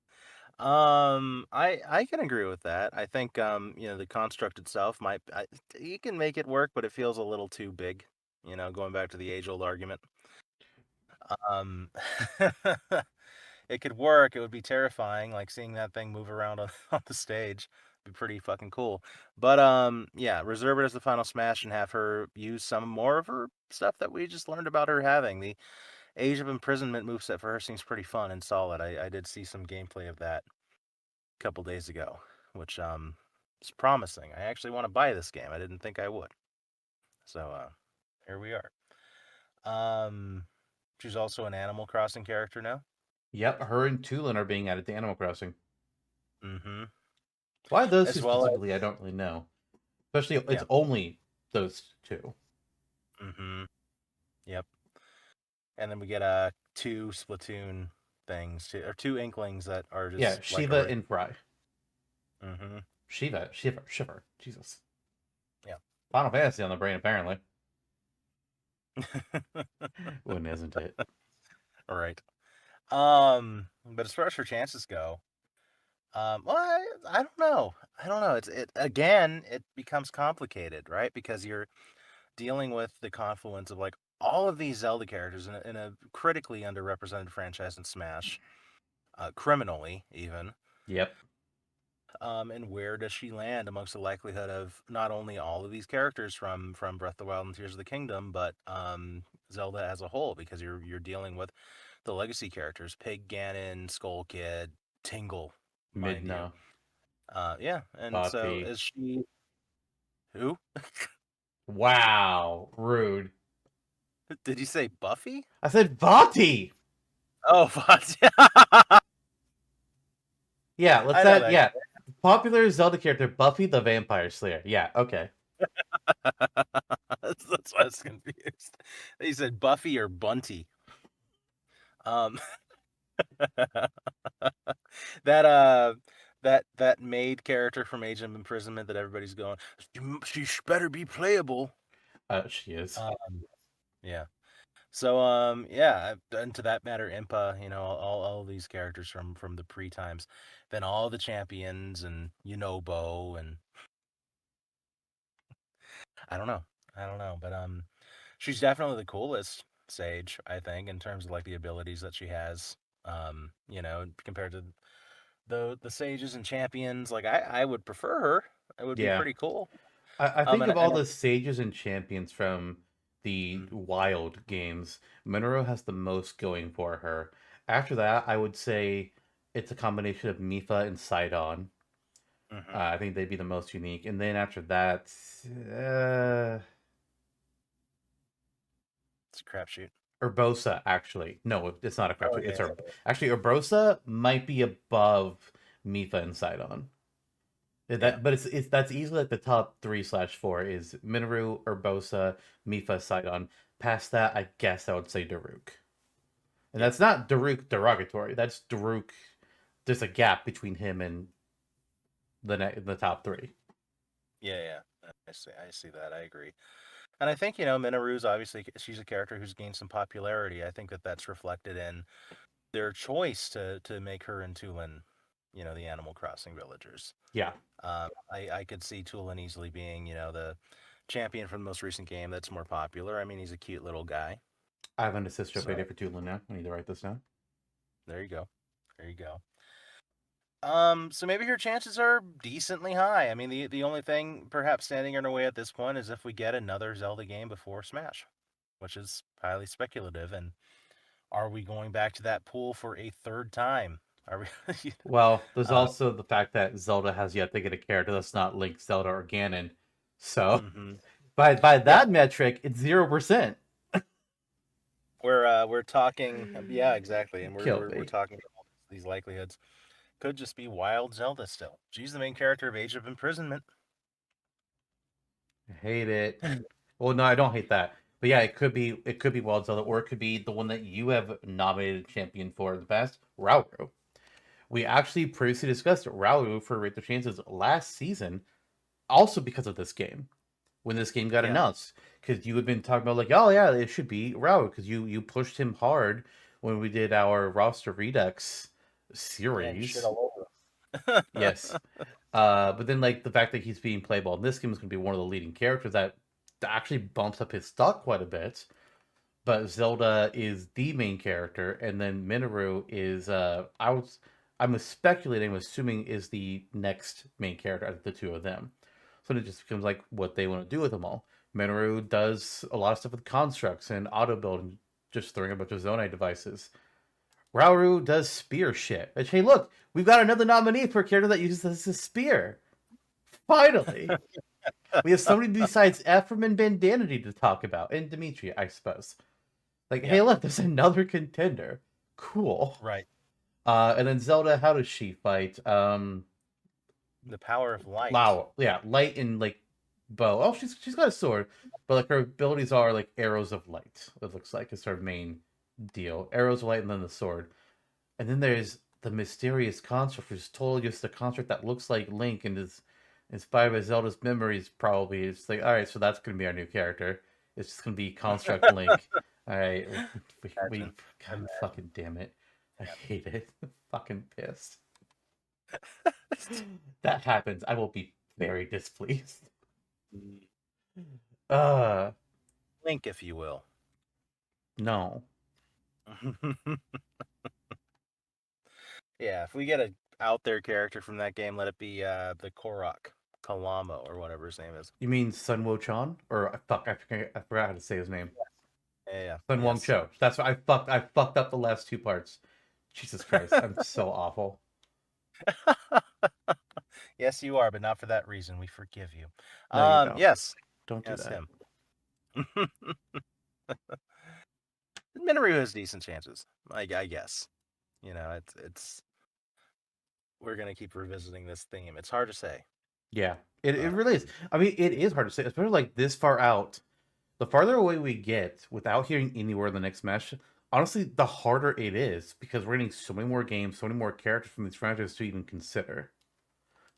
I can agree with that. I think the construct itself you can make it work, but it feels a little too big. Going back to the age-old argument. Um, it could work. It would be terrifying, like seeing that thing move around on, on the stage. Be pretty fucking cool. But yeah, reserve it as the final smash and have her use some more of her stuff that we just learned about her having. The Age of Imprisonment moveset for her seems pretty fun and solid. I did see some gameplay of that a couple days ago, which is promising. I actually want to buy this game. I didn't think I would. So here we are. Um, she's also an Animal Crossing character now. Yep, her and Tulin are being added to Animal Crossing. Mm-hmm. Why those two As well as specifically, I don't really know. Especially, it's yeah. only those two. Mm-hmm. Yep. And then we get two Splatoon things, or two Inklings that are Yeah, just like Shiva a. and Fry. Mm-hmm. Shiver. Jesus. Yeah. Final Fantasy on the brain, apparently. When isn't it? All right. But as far as her chances go, well, I don't know. I don't know. It again. It becomes complicated, right? Because you're dealing with the confluence of like all of these Zelda characters in a critically underrepresented franchise in Smash, criminally even. Yep. And where does she land amongst the likelihood of not only all of these characters from Breath of the Wild and Tears of the Kingdom, but Zelda as a whole? Because you're dealing with the legacy characters: Pig, Ganon, Skull Kid, Tingle, mind you. Midna. Yeah, and so Buffy. is she who? Wow. Rude. Did you say Buffy? I said Vati! Oh, Yeah, let's I know that. that. Yeah. Popular Zelda character Buffy the Vampire Slayer. Yeah, okay. That's why I was confused. He said Buffy or Bunty. Um, that that maid character from Age of Imprisonment that everybody's going, she better be playable. She is. Yeah. So yeah, and to that matter, Impa, all these characters from the pre times, then all the champions and Bo and I don't know, but she's definitely the coolest Sage, I think, in terms of like the abilities that she has. Compared to the sages and champions, like I would prefer her. It would be Yeah. pretty cool. I think And of all the sages and champions from the wild games, Minoru has the most going for her. After that, I would say it's a combination of Mifa and Sidon. Mm-hmm. I think they'd be the most unique. And then after that, uh, It's a crapshoot. Urbosa, actually. No, it's not a Oh crapshoot. yeah, It's actually Urbosa might be above Mifa and Sidon. yeah, But it's that's easily like the top 3/4 is Minoru, Urbosa, Mifa, Sidon. Past that, I guess I would say Daruk. And yeah, that's not Daruk derogatory. That's Daruk. There's a gap between him and the top three. yeah. I see that. I agree. And I think, you know, Minoru's obviously she's a character who's gained some popularity. I think that that's reflected in their choice to make her and Tulin, you know, the Animal Crossing villagers. Yeah, I could see Tulin easily being, you know, the champion from the most recent game that's more popular. I mean, he's a cute little guy. I have an assist So update for Tulin now. I need to write this down. there you go. There you go. So maybe her chances are decently high. I mean, the only thing perhaps standing in her way at this point is if we get another Zelda game before Smash, which is highly speculative. And are we going back to that pool for a third time? Are we? Well, there's uh, also the fact that Zelda has yet to get a character that's not Link, Zelda, or Ganon. So hmm by Yeah, that metric, it's 0%. we're talking. Yeah, exactly. And Kill we're me. talking about these likelihoods. Could just be Wild Zelda still. She's the main character of Age of Imprisonment. I hate it. Well, no, I don't hate that. But yeah, it could be Wild Zelda, or it could be the one that you have nominated champion for in the past, Rauru. We actually previously discussed Rauru for Rate the Chances last season, also because of this game. When this game got Yeah, announced, because you had been talking about like, oh yeah, it should be Rauru, because you pushed him hard when we did our roster redux yeah, and shit series. all over. Yes, but then like the fact that he's being playable in this game is going to be one of the leading characters that actually bumps up his stock quite a bit. But Zelda is the main character, and then Minoru is I'm speculating, I'm assuming is the next main character out of the two of them. So it just becomes like what they want to do with them all. Minoru does a lot of stuff with constructs and auto build and just throwing a bunch of Zonai devices. Rauru does spear shit. Which, hey, look, we've got another nominee for a character that uses a spear. Finally, we have somebody besides Ephraim and Bandana Dee to talk about, and Dimitri, I suppose. Like, Yeah, hey, look, there's another contender. Cool. right. And then Zelda, how does she fight? The power of light. Lao, yeah, light and like bow. Oh, she's got a sword, but like her abilities are like arrows of light. It looks like is her main deal. Arrows of light, and then the sword. And then there's the mysterious construct, which is totally just a construct that looks like Link and is inspired by Zelda's memories. Probably it's like, all right, so that's gonna be our new character. It's just gonna be construct Link. All right, Imagine. God fucking damn it, I hate it. Fucking pissed. That happens, I will be very displeased. Uh, Link, if you will. no. Yeah, if we get a out there character from that game, let it be the Korok Kalamo or whatever his name is. You mean Sun Wo Chan? Or fuck, I forgot how to say his name. Yeah, Sun Wong yes. Cho. That's what I fucked up the last two parts. Jesus Christ, I'm so awful. Yes, you are, but not for that reason. We forgive you. No, you don't. Yes, Don't do yes, that. him. Minoru has decent chances. I guess. You know, it's we're gonna keep revisiting this theme. It's hard to say. Yeah, it Uh, really is. I mean, it is hard to say, especially like this far out. The farther away we get without hearing anywhere in the next match, honestly, the harder it is because we're getting so many more games, so many more characters from these franchises to even consider.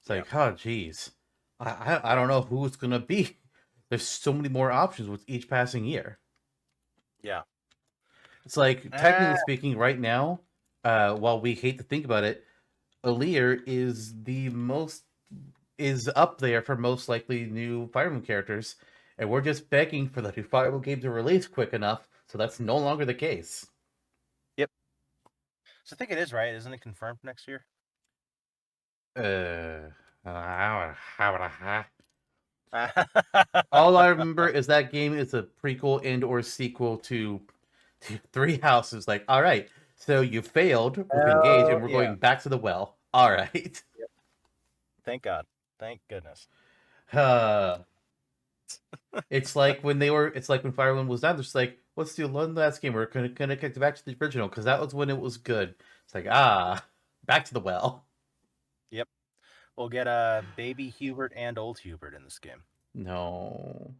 It's yeah, like, oh, geez, I don't know who it's gonna be. There's so many more options with each passing year. yeah. It's like, Ah, technically speaking, right now, while we hate to think about it, Aleer is up there for most likely new Fire Emblem characters, and we're just begging for the new Fire Emblem game to release quick enough, so that's no longer the case. yep. So I think it is right. Isn't it confirmed next year? Uh, All I remember is that game is a prequel and or sequel to Three Houses. Like, all right, so you failed with Engage, and Hell we're yeah. going back to the well. All right. Yep. Thank God. Thank goodness. Uh, it's like when they were. It's like when Fire Emblem was done. It's like, let's do one last game. We're gonna connect back to the original because that was when it was good. It's like, back to the well. Yep. We'll get baby Hubert and old Hubert in this game. No.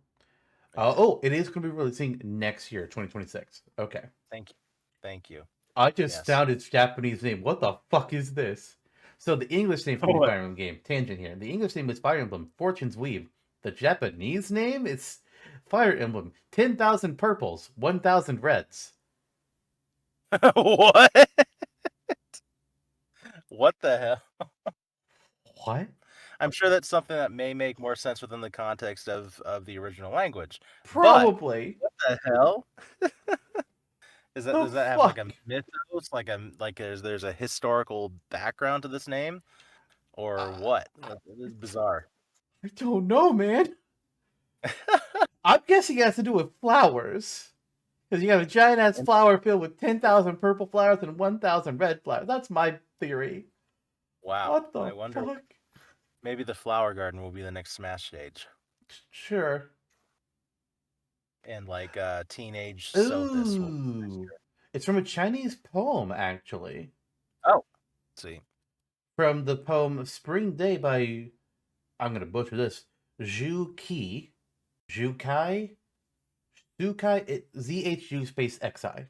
Yeah. It is going to be releasing next year, 2026. Okay. Thank you. Thank you. I just Yes. found its Japanese name. What the fuck is this? So the English name for the What? Fire Emblem game, tangent here. The English name is Fire Emblem Fortune's Weave. The Japanese name is Fire Emblem 10,000 Purples, 1,000 Reds. What? What the hell? What? I'm sure that's something that may make more sense within the context of the original language. But Probably. what the hell? The Does that have like a fuck? mythos, there's a historical background to this name, or Uh, what? It is bizarre. I don't know, man. I'm guessing it has to do with flowers. Because you have a giant ass flower field with 10,000 purple flowers and 1,000 red flowers. That's my theory. Wow. What the I wonder. fuck? Maybe the flower garden will be the next Smash stage, Sure. and like teenage Sothis will be next Ooh. year. It's from a Chinese poem, actually. Oh, let's see. From the poem Spring Day by, I'm going to butcher this, Zhu Qi. Zhu Kai? Zhu Kai? ZHU space XI.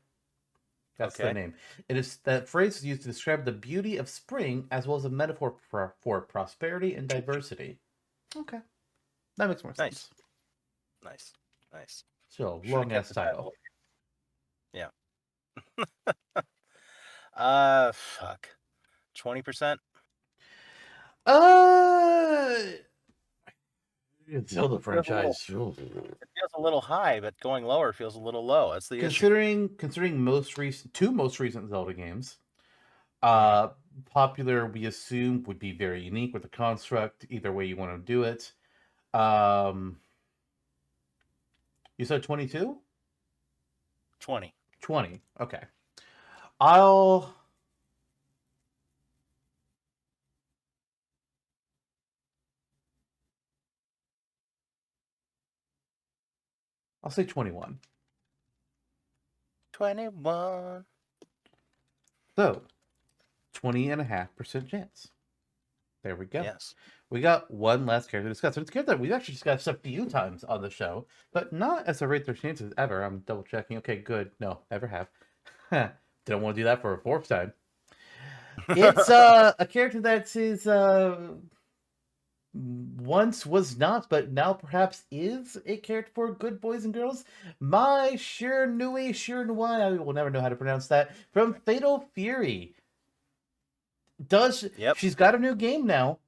That's the Okay, name. It is that phrase is used to describe the beauty of spring as well as a metaphor for prosperity and diversity. Okay. That makes more nice, sense. nice, nice. So, Should have long kept ass the title. title. Yeah. Fuck. 20%. Uh, Zelda Feels a little. franchise. Ooh. It feels a little high, but going lower feels a little low. That's the issue. Considering two most recent Zelda games, Mhm. uh, popular we assume would be very unique with the construct. Either way you want to do it. Um, you said 22? 20. 20. Okay. I'll I'll say 21. 21. So 20.5% chance. There we go. Yes. We got one last character to discuss. It's good that we've actually discussed a few times on the show, but not as a rate their chances ever. I'm double checking. Okay, good. No, never have. Don't want to do that for a fourth time. It's a character that is once was not, but now perhaps is a character for good boys and girls. My Shiranui Shiranui, I will never know how to pronounce that, from Fatal Fury. Yep. She's got a new game now.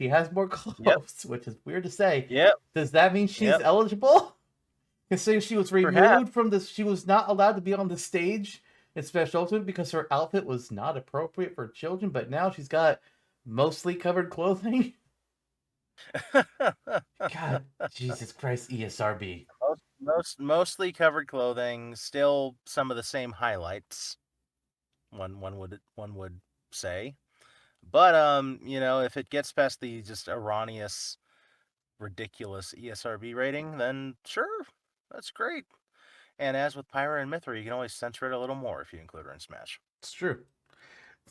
She has more Yep. clothes, which is weird to say. Yep. Does that mean she's Yep. eligible? Considering she was Perhaps. removed from she was not allowed to be on the stage in Special Ultimate because her outfit was not appropriate for children, but now she's got mostly covered clothing. God, Jesus Christ, ESRB. Mostly covered clothing. Still some of the same highlights. One would say. But if it gets past the just erroneous, ridiculous ESRB rating, then sure, that's great. And as with Pyra and Mithra, you can always censor it a little more if you include her in Smash, It's true.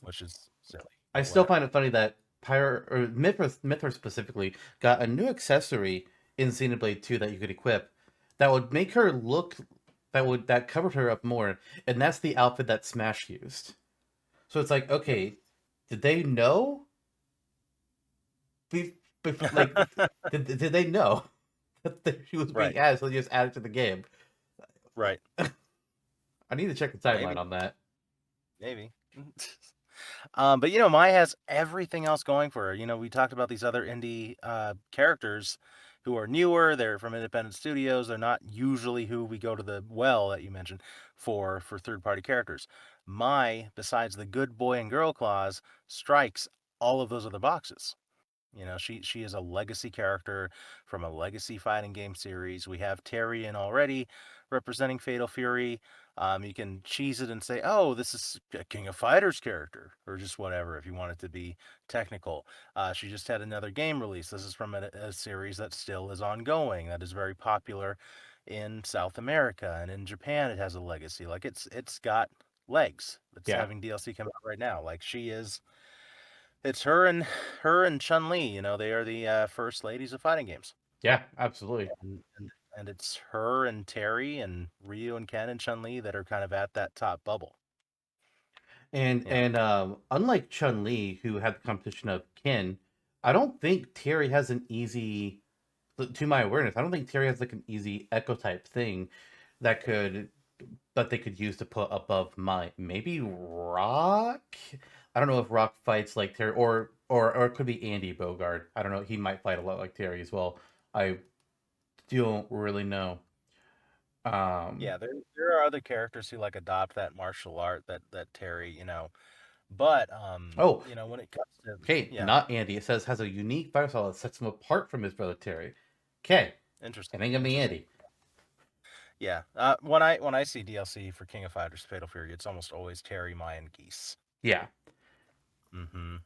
which is silly. I But still whatever. find it funny that Mithra specifically got a new accessory in Xenoblade 2 that you could equip that would make her look that covered her up more, and that's the outfit that Smash used. So it's like, Yep. okay, did they know? Like, did they know that she was being Right. added, so they just added to the game? Right. I need to check the timeline Maybe. on that. Maybe. But Mai has everything else going for her. We talked about these other indie characters who are newer. They're from independent studios. They're not usually who we go to the well that you mentioned for third-party characters. Mai, besides the good boy and girl clause, strikes all of those other boxes. She is a legacy character from a legacy fighting game series. We have Terry in already representing Fatal Fury. You can cheese it and say, "Oh, this is a King of Fighters character," or just whatever if you want it to be technical. She just had another game release. This is from a series that still is ongoing. That is very popular in South America, and in Japan it has a legacy. Like it's got legs. It's Yeah, having DLC come out right now. Like she is, it's her and Chun Li. They are the first ladies of fighting games, yeah, absolutely. and it's her and Terry and Ryu and Ken and Chun Li that are kind of at that top bubble. And You know, and unlike Chun Li, who had the competition of Ken, I don't think Terry has an easy. To my awareness, I don't think Terry has like an easy echo type thing that could that they could use to put above my maybe Rock. I don't know if Rock fights like Terry or it could be Andy Bogard. I don't know. He might fight a lot like Terry as well. I don't really know. Um. yeah, there are other characters who like adopt that martial art that Terry, but Oh, when it comes to okay, yeah, not Andy. It says has a unique fire style that sets him apart from his brother Terry. Okay, interesting, it ain't gonna be interesting. Andy. Yeah, when I see DLC for King of Fighters Fatal Fury, it's almost always Terry, Mayan, Geese. Yeah, Mm-hmm.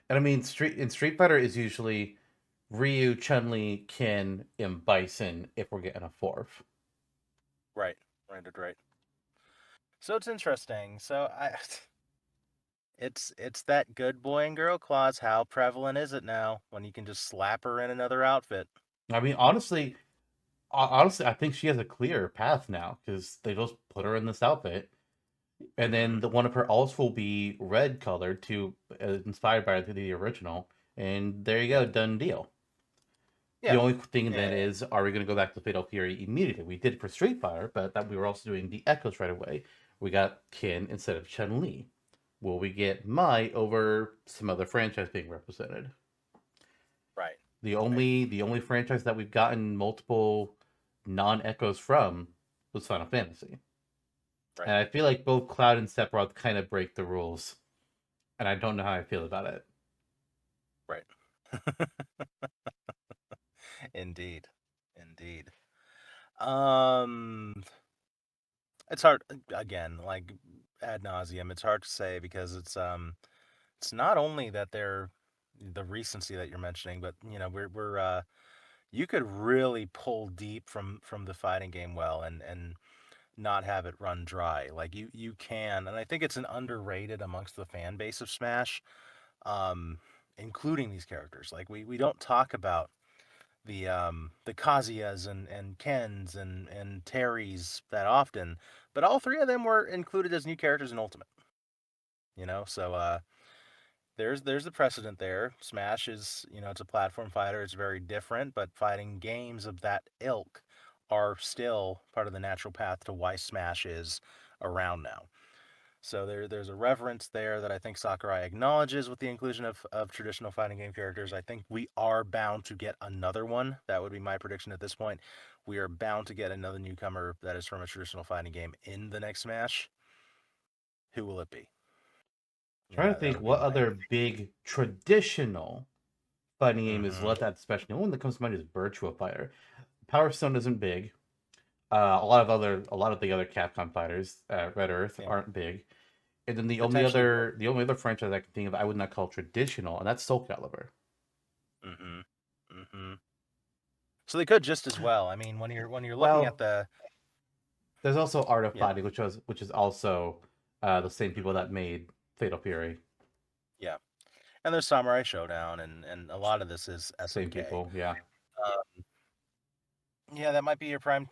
and I mean Street Fighter is usually Ryu, Chun Li, Ken, and Bison if we're getting a fourth. Right, right. So it's interesting. It's that good boy and girl clause. How prevalent is it now when you can just slap her in another outfit? I mean, honestly, I think she has a clear path now because they just put her in this outfit, and Mm-hmm. then the one of her alts will be red colored to inspired by the original, and there you Yeah, go, done deal. The yeah, only thing yeah. then is, are we going to go back to Fatal Fury immediately? We did it for Street Fighter, but that we were also doing the Echoes right away. We got Ken instead of Chun Li. Will we get Mai over some other franchise being represented? Right, The right, only franchise that we've gotten multiple non Echoes from was Final Fantasy. right, And I feel like both Cloud and Sephiroth kind of break the rules. And I don't know how I feel about it. right. Indeed, indeed. Um, it's hard again, like ad nauseum. It's hard to say because it's not only that they're the recency that you're mentioning, but we're you could really pull deep from the fighting game well and not have it run dry. Like you can, and I think it's an underrated amongst the fan base of Smash, um, including these characters. Like we don't talk about the Kazuyas and Kens and Terrys that often, but all three of them were included as new characters in Ultimate. So there's the precedent there. Smash is, it's a platform fighter. It's very different, but fighting games of that ilk are still part of the natural path to why Smash is around now. So there's a reverence there that I think Sakurai acknowledges with the inclusion of traditional fighting game characters. I think we are bound to get another one. That would be my prediction at this point. We are bound to get another newcomer that is from a traditional fighting game in the next Smash. Who will it be? Trying to That think would be what my other big traditional fighting game is mm-hmm. left that special. The only one that comes to mind is Virtua Fighter. Power Stone isn't big. A lot of the other Capcom fighters, Red Earth, Yeah, aren't big. And then potentially. the only other franchise I can think of I would not call traditional, and that's Soul Calibur. Mm-hmm. Mm-hmm. So they could just as well. I mean, when you're looking at Well, the there's also Art of yeah, Fighting, which is also the same people mm-hmm. that made Fatal Fury. Yeah, and there's Samurai Showdown, and a lot of this is Same SNK. people, yeah. Yeah, that might be your prime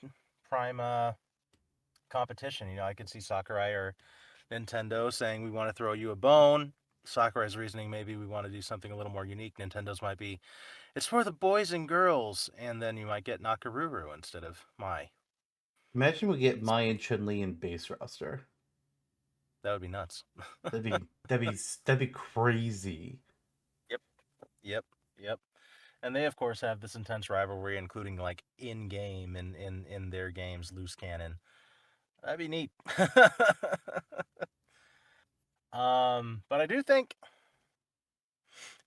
competition. I could see Sakurai or Nintendo saying we want to throw you a bone. Sakurai's reasoning maybe we want to do something a little more unique. Nintendo's might be it's for the boys and girls, and then you might get Nakaruru instead of Mai. Imagine we get Mai and Chun Li in base roster. That would be nuts. That'd be crazy. Yep, yep, yep. And they of course have this intense rivalry, including like in game and in their games, loose cannon. That'd be neat. But I do think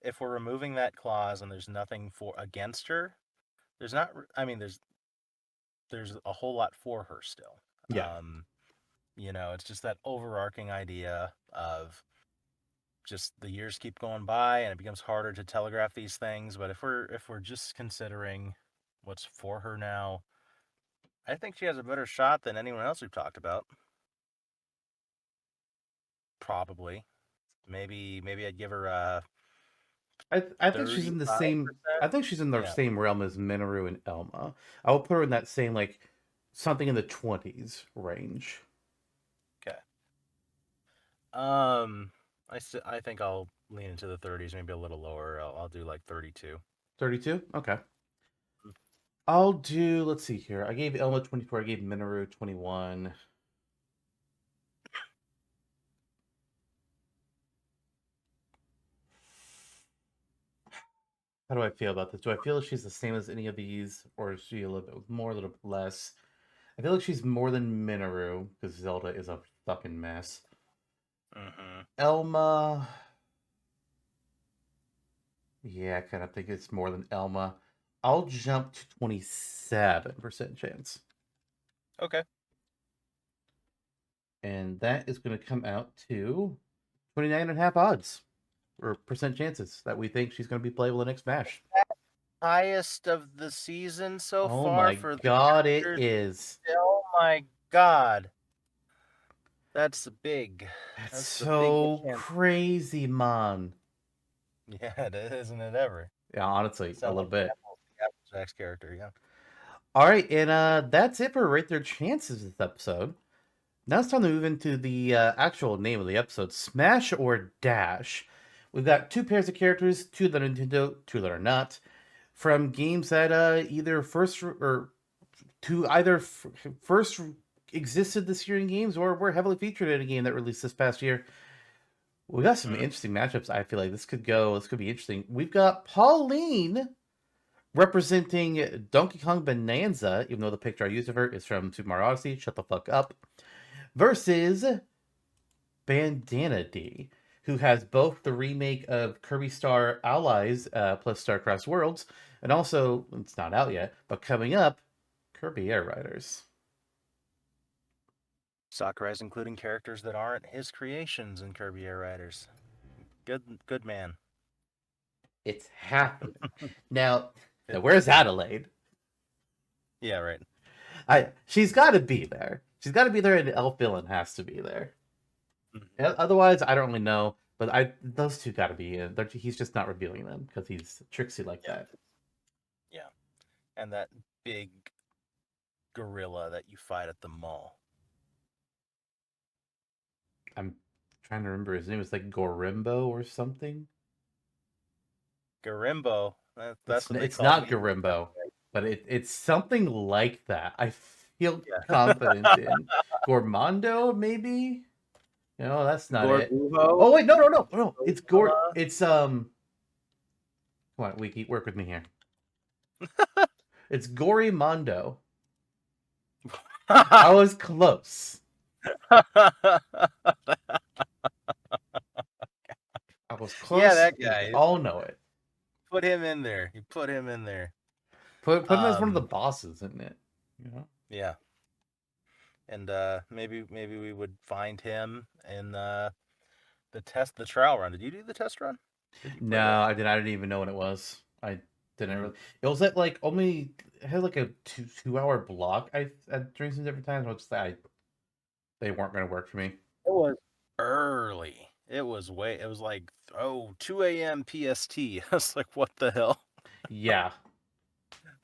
if we're removing that clause and there's nothing for against her, there's not. I mean, there's a whole lot for her still. Yeah. It's just that overarching idea of just the years keep going by and it becomes harder to telegraph these things. But if we're just considering what's for her now, I think she has a better shot than anyone else we've talked about. Probably. Maybe I'd give her I think she's in the 35%. same. I think she's in the Yeah. same realm as Minoru and Elma. I will put her in that same like something in the 20s range. Okay. I think I'll lean into the 30s, maybe a little lower. I'll do like 32. 32. Okay. I'll do. Let's see here. I gave Elma 24. I gave Minoru 21. How do I feel about this? Do I feel like she's the same as any of these, or is she a little bit more, a little bit less? I feel like she's more than Minoru because Zelda is a fucking mess. Mm-hmm. Elma, yeah, I kind of think it's more than Elma. I'll jump to 27% chance, Okay. and that is going to come out to 29.5 odds or percent chances that we think she's going to be playable in the next Smash. Highest of the season so Oh far my for the god, it characters. is. Oh my god. That's the big. That's That's the big so chance. crazy, man. Yeah, it is, isn't it ever? Yeah, honestly, a Sound little like bit. the Applejack's character, yeah. All right, and that's it for Rate Their Chances this episode. Now it's time to move into the actual name of the episode, Smash or Dash. We've got two pairs of characters, two that are Nintendo, two that are not, from games that either first or to either first existed this year in games or were heavily featured in a game that released this past year. We got some Mm-hmm. interesting matchups. I feel like this could be interesting. We've got Pauline representing Donkey Kong Bonanza, even though the picture I used of her is from Super Mario Odyssey. Shut the fuck up. Versus Bandana Dee, who has both the remake of Kirby Star Allies plus StarCraft Worlds, and also, it's not out yet, but coming up, Kirby Air Riders. Sakurai's including characters that aren't his creations in Kirby Air Riders. Good man. It's happening. Now where's Adelaide? Yeah, right. She's got to be there. She's got to be there, and Elf Villain has to be there. Mm-hmm. Otherwise, I don't really know. But those two got to be in. He's just not revealing them because he's tricksy like Yeah. that. Yeah. And that big gorilla that you fight at the mall. I'm trying to remember his name. It's like Gorimbo or something. Garimbo. That's what they It's call not me. Gorimbo, but it's something like that. I feel Yeah. confident in Gormondo, maybe. No, that's not it. Gorbuho. Oh wait, no. It's Gor. Gorilla. It's Come on, Wiki, work with me here. It's Gory Mondo. I was close. I was close. Yeah, that We guy. all know it. Put him in there. You put him in there. Put him as one of the bosses, isn't it? You know? Yeah. And maybe we would find him in the trial run. Did you do the test run? Did you play No, that? I didn't. I didn't even know what it was. I didn't Mm. really. It was at like only it had like a two-hour block. During some different times. I was just they weren't going to work for me. It was early. It was like 2 a.m. PST. I was like, what the hell? Yeah,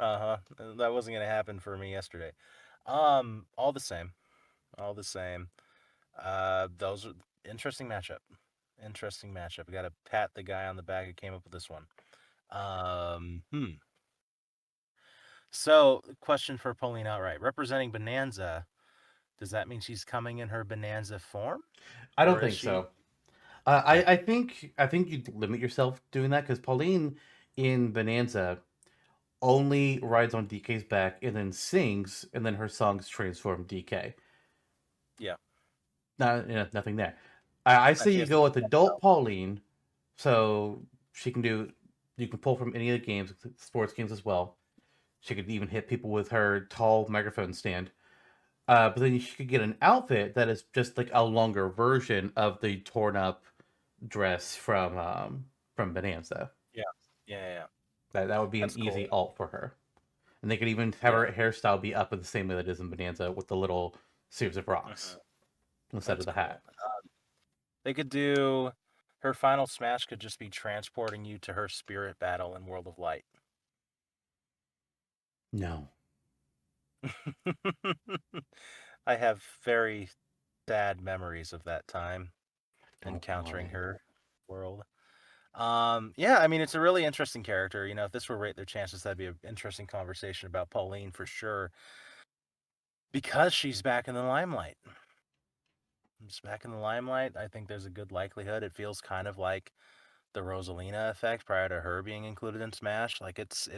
Uh-huh. That wasn't gonna happen for me yesterday. All the same. All the same. Those are interesting matchup. Interesting matchup. I gotta pat the guy on the back who came up with this one. Hmm. So, question for Pauline outright. Representing Bonanza, does that mean she's coming in her Bonanza form? I don't Or is think she so. okay? I think you limit yourself doing that because Pauline in Bonanza only rides on DK's back and then sings, and then her songs transform DK. Yeah. Nothing there. I say She you has the go with adult Pauline, so she can do. You can pull from any of the games, sports games as well. She could even hit people with her tall microphone stand. But then she could get an outfit that is just like a longer version of the torn up dress from Bonanza. Yeah. Yeah. That would be an That's easy cool. alt for her. And they could even have Yeah. her hairstyle be up in the same way that it is in Bonanza with the little series of rocks Mhm. instead of That's the cool. hat. They could do her final smash could just be transporting you to her spirit battle in World of Light. No. I have very sad memories of that time Oh encountering boy. her world. Yeah, I mean it's a really interesting character. If this were Rate Their Chances, that'd be an interesting conversation about Pauline for sure. Because she's back in the limelight. She's back in the limelight. I think there's a good likelihood. It feels kind of like the Rosalina effect prior to her being included in Smash. Like it's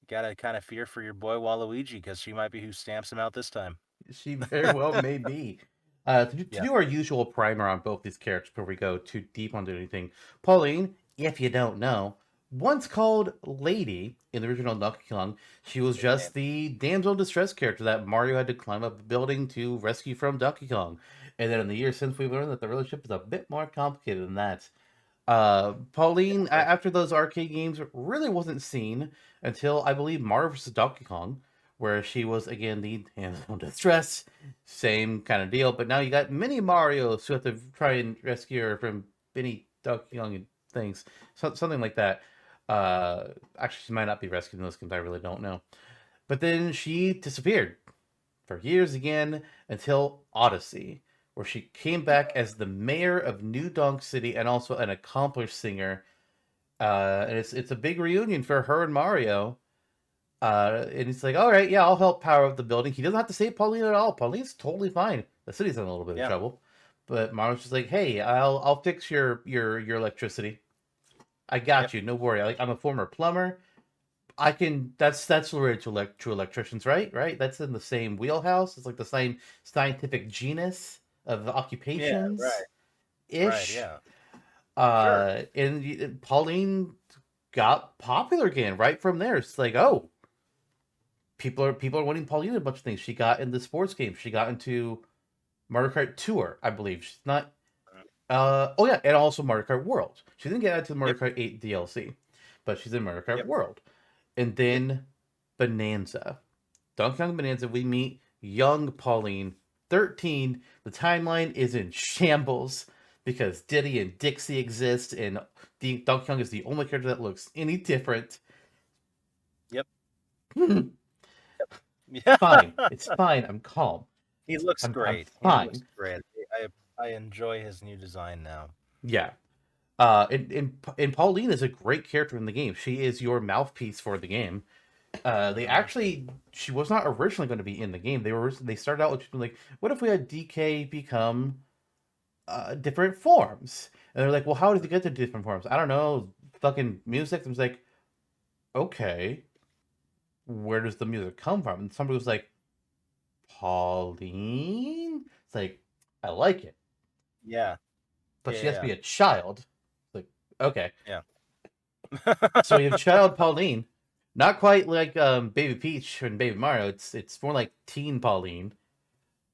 you gotta kind of fear for your boy Waluigi because she might be who stamps him out this time. She very well may be. To Yeah. do our usual primer on both these characters before we go too deep onto anything, Pauline, if you don't know, once called Lady in the original Donkey Kong, she was Good name. just the damsel in distress character that Mario had to climb up a building to rescue from Donkey Kong. And then in the years since, we've learned that the relationship is a bit more complicated than that. Pauline, Yeah. after those arcade games, really wasn't seen until I believe Mario vs. Donkey Kong, where she was again the damsel in distress, same kind of deal. But now you got mini Mario's who have to try and rescue her from mini Donkey Kong and things, something like that. Actually, she might not be rescued in those games. I really don't know. But then she disappeared for years again until Odyssey, where she came back as the mayor of New Donk City and also an accomplished singer. And it's a big reunion for her and Mario. And it's like, all right, yeah, I'll help power up the building. He doesn't have to save Pauline at all. Pauline's totally fine. The city's in a little bit of Yeah. trouble, but Mario's just like, hey, I'll fix your electricity. I got Yep. you. No worry. I'm a former plumber. I can. That's related to true electricians, right? Right. That's in the same wheelhouse. It's like the same scientific genus of Yeah. occupations Right. Right. ish. Yeah. Sure. And Pauline got popular again right from there. It's like, oh, people are winning Pauline a bunch of things. She got into sports games. She got into Mario Kart Tour, I believe. She's not. Oh yeah, and also Mario Kart World. She didn't get into the Yep. Mario Kart 8 DLC, but she's in Mario Kart Yep. World. And Yep. then Bonanza. Donkey Kong Bonanza, we meet young Pauline, 13. The timeline is in shambles because Diddy and Dixie exist, and Donkey Kong is the only character that looks any different. Yep. Fine. Yeah. It's fine. I'm calm. He looks I'm great. He looks fine. great. I enjoy his new design now. Yeah. And Pauline is a great character in the game. She is your mouthpiece for the game. They Hmm. actually, she was not originally going to be in the game. They started out with people like, what if we had DK become different forms? And they're like, well, how did he get to different forms? I don't know. Fucking music. I was like, okay, where does the music come from? And somebody was like, Pauline. It's like, I like it, Yeah. but she has to Yeah. be a child. It's like, okay, Yeah. so we have child Pauline. Not quite like Baby Peach and Baby Mario. It's more like Teen Pauline.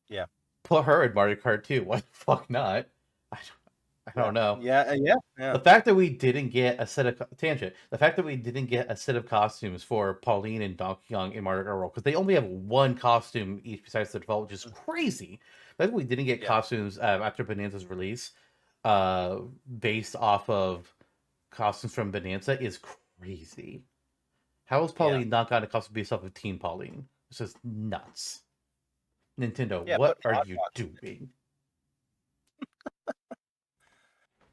Yeah. Put her in Mario Kart 2. Why the fuck not? I Yeah. don't know. Yeah. Yeah. Yeah. The fact that we didn't get a set of tangent, the fact that we didn't get a set of costumes for Pauline and Donkey Kong in Mario Kart World, because they only have one costume each besides the default, which is crazy. The fact that we didn't get Yeah. costumes after Bonanza's release, uh, based off of costumes from Bonanza, is crazy. How has Yeah. Pauline not gotten a costume based off of Team Pauline? It's just nuts. Nintendo, Yeah. what Put are Mod you Podge. doing?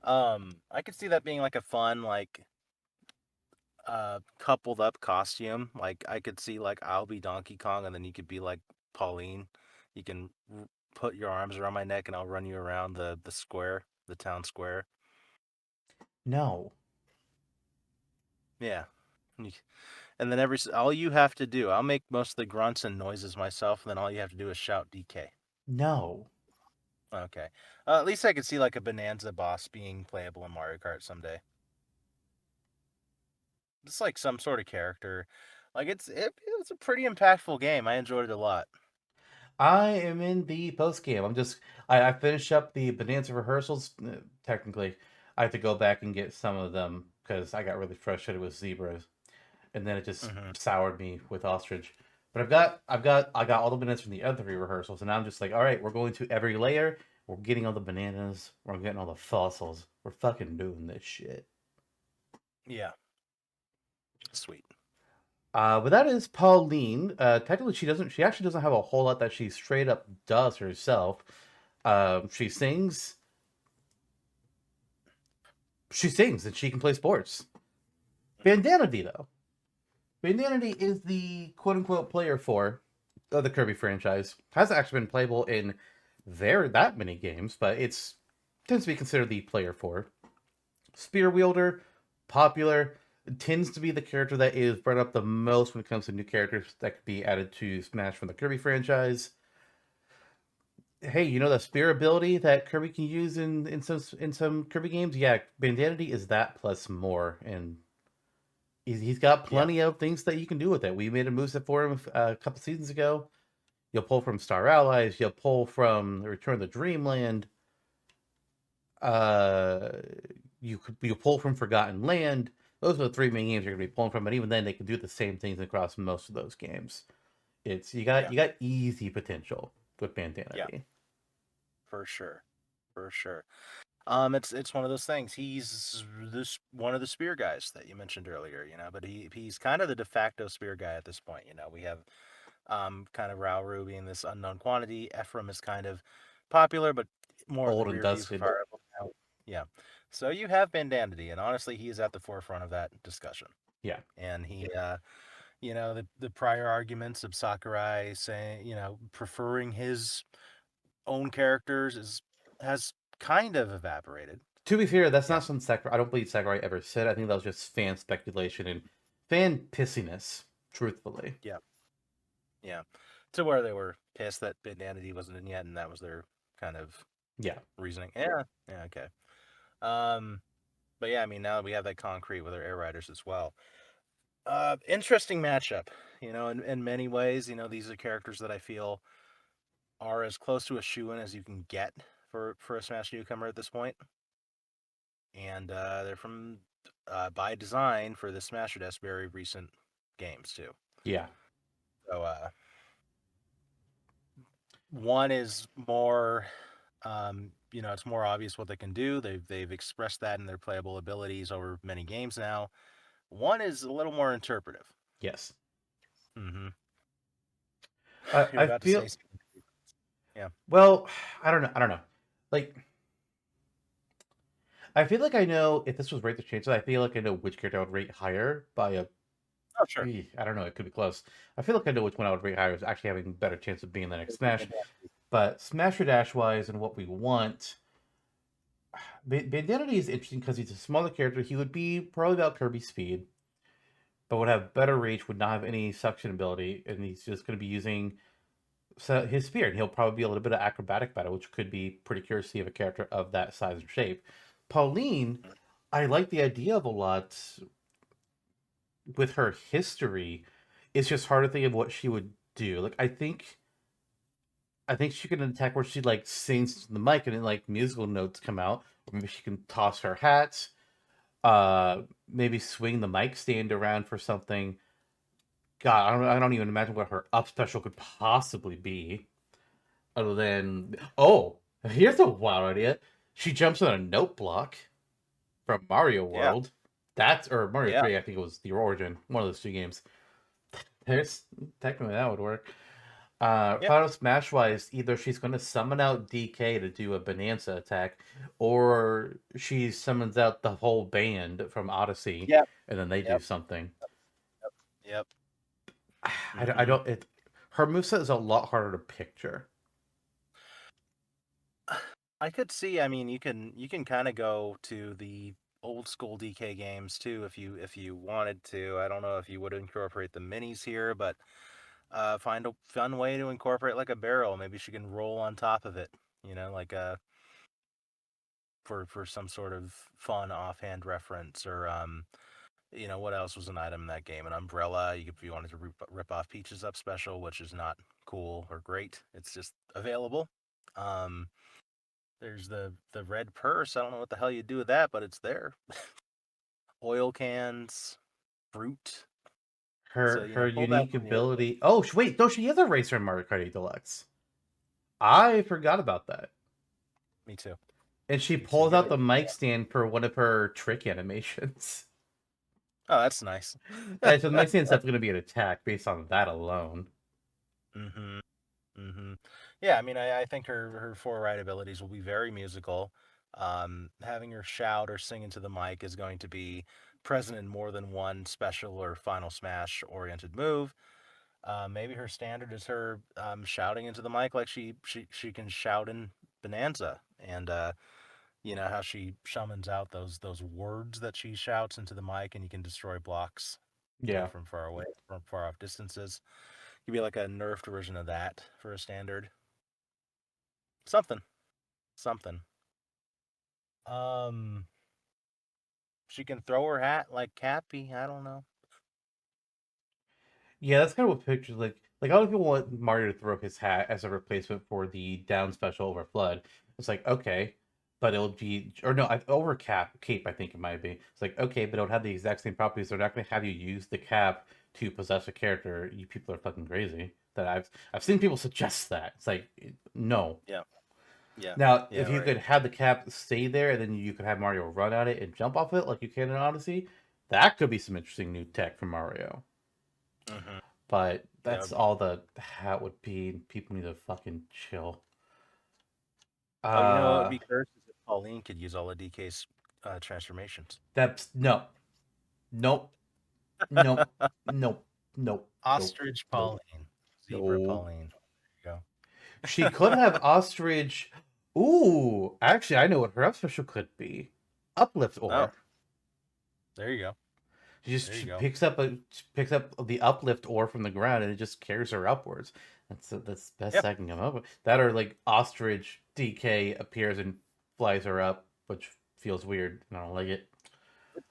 I could see that being like a fun, like coupled up costume. Like I could see like I'll be Donkey Kong and then you could be like Pauline. You can put your arms around my neck and I'll run you around the square, the town square. No, Yeah. And then all you have to do, I'll make most of the grunts and noises myself, and then all you have to do is shout DK. no. Okay. At least I could see like a Bonanza boss being playable in Mario Kart someday. it's like some sort of character. Like it's a pretty impactful game. I enjoyed it a lot. I am in the post game. I finished up the Bonanza rehearsals. Technically, I have to go back and get some of them because I got really frustrated with zebras, and then it just Hmm. soured me with ostrich. But I got all the bananas from the other three rehearsals, and now I'm just like, all right, we're going to every layer. We're getting all the bananas. We're getting all the fossils. We're fucking doing this shit. Yeah, sweet. But that is Pauline. Technically, she doesn't. She actually doesn't have a whole lot that she straight up does herself. She sings. She sings and she can play sports. Bandana Dee though. Bandana Dee is the quote unquote player for the Kirby franchise. Hasn't actually been playable in there that many games, but it's tends to be considered the player for. Spear wielder, popular, tends to be the character that is brought up the most when it comes to new characters that could be added to Smash from the Kirby franchise. Hey, you know the spear ability that Kirby can use in some Kirby games? Yeah, Bandana Dee is that plus more, and he's got Yeah, plenty of things that you can do with it. We made a moveset for him a couple seasons ago. You'll pull from Star Allies. You'll pull from Return to Dreamland. Uh, you pull from Forgotten Land. Those are the three main games you're gonna be pulling from. But even then, they can do the same things across most of those games. It's yeah, you got easy potential with Bandana yeah, Dee. for sure, for sure. It's one of those things. He's this one of the spear guys that you mentioned earlier, but he's kind of the de facto spear guy at this point. We have kind of Rauru being this unknown quantity. Ephraim is kind of popular, but more in the Old and rear view for dusted. Fire Emblem now. Yeah. So you have Bandana, and honestly, he is at the forefront of that discussion. Yeah. And the prior arguments of Sakurai saying, preferring his own characters has kind of evaporated. To be fair, that's Yeah. not something Sakurai. I don't believe Sakurai ever said. I think that was just fan speculation and fan pissiness. Truthfully, Yeah. Yeah. To where they were pissed that Bandana wasn't in yet, and that was their kind of yeah, reasoning. Yeah. Yeah. Okay. Um, but yeah, I mean, now that we have that concrete with our air riders as well. Interesting matchup. In many ways, these are characters that I feel are as close to a shoe-in as you can get for a Smash newcomer at this point. And they're from by design for the Smash Desk very recent games too. yeah, So one is more, it's more obvious what they can do. They've expressed that in their playable abilities over many games now. One is a little more interpretive. yes. Mm-hmm. You're I about to say feel something. Yeah. well. I don't know. I don't know. Like, I feel like I know if this was rate the chances. I feel like I know which character I would rate higher by a. Oh, sure. I don't know. It could be close. I feel like I know which one I would rate higher as actually having better chance of being the next Smash. But Smasher Dash wise and what we want, Bandana is interesting because he's a smaller character. He would be probably about Kirby's speed, but would have better reach, would not have any suction ability, and he's just going to be using his spear, and he'll probably be a little bit of acrobatic battle, which could be pretty curious to see of a character of that size and shape. Pauline, I like the idea of a lot with her history. It's just hard to think of what she would do. Like I think she can attack where she like sings to the mic and then like musical notes come out. Or maybe she can toss her hat. Maybe swing the mic stand around for something. God, I don't even imagine what her up special could possibly be. Other than here's a wild idea. She jumps on a note block from Mario Yeah. World. That's or Mario Yeah. 3, I think it was the origin, one of those two games. There's technically that would work. Yeah. Final Smash wise, either she's going to summon out DK to do a Bonanza attack, or she summons out the whole band from Odyssey, Yep. and then they do Yep. something. Yep. I Mm-hmm. don't. Her moveset is a lot harder to picture. I could see. I mean, you can kind of go to the old school DK games too if you wanted to. I don't know if you would incorporate the minis here, but find a fun way to incorporate like a barrel. Maybe she can roll on top of it. Like for some sort of fun offhand reference, or what else was an item in that game? An umbrella. If you wanted to rip off Peach's up special, which is not cool or great. It's just available. Um, there's the red purse. I don't know what the hell you do with that, but it's there. Oil cans, fruit. So Her pull that unique from your. ability. Oh, wait, no, she is a racer in Mario Kart 8 Deluxe. I forgot about that. Me too. And she So you pulls get out it. the mic stand for one of her trick animations. Oh, that's nice. And so the mic stand's definitely going to be an attack based on that alone. Mm-hmm. Mm-hmm. Yeah, I mean, I think her four ride abilities will be very musical. Having her shout or sing into the mic is going to be present in more than one special or final smash oriented move. Maybe her standard is her shouting into the mic like she can shout in Bonanza, and how she summons out those words that she shouts into the mic, and you can destroy blocks, Yeah. from far away, from far off distances. Could be like a nerfed version of that for a standard. Something, something. Um, she can throw her hat like Cappy. I don't know. Yeah, that's kind of what pictures like a lot of people want Mario to throw his hat as a replacement for the down special over Flood. It's like, okay, but it'll be or no, over cape, I think it might be. It's like, okay, but it'll have the exact same properties. They're not gonna have you use the cap to possess a character. You people are fucking crazy. That I've seen people suggest that. It's like no. Yeah, yeah, Now, yeah. if you Right. could have the cap stay there and then you could have Mario run at it and jump off it like you can in Odyssey, that could be some interesting new tech for Mario. Mm-hmm. But That that's would be. all the hat would be. People need to fucking chill. Oh, you know what would Uh, be cursed is if Pauline could use all of DK's transformations. that's no, nope, nope, nope, nope, nope, Ostrich nope, Pauline, Zebra nope. Pauline. There She you could go. have ostrich. Ooh, actually, I know what her up special could be. Uplift Oh, ore. there you go. There you She go. picks up the uplift ore from the ground and it just carries her upwards. That's the best Yeah, I can come up with. That or like ostrich DK appears and flies her up, which feels weird. I don't like it.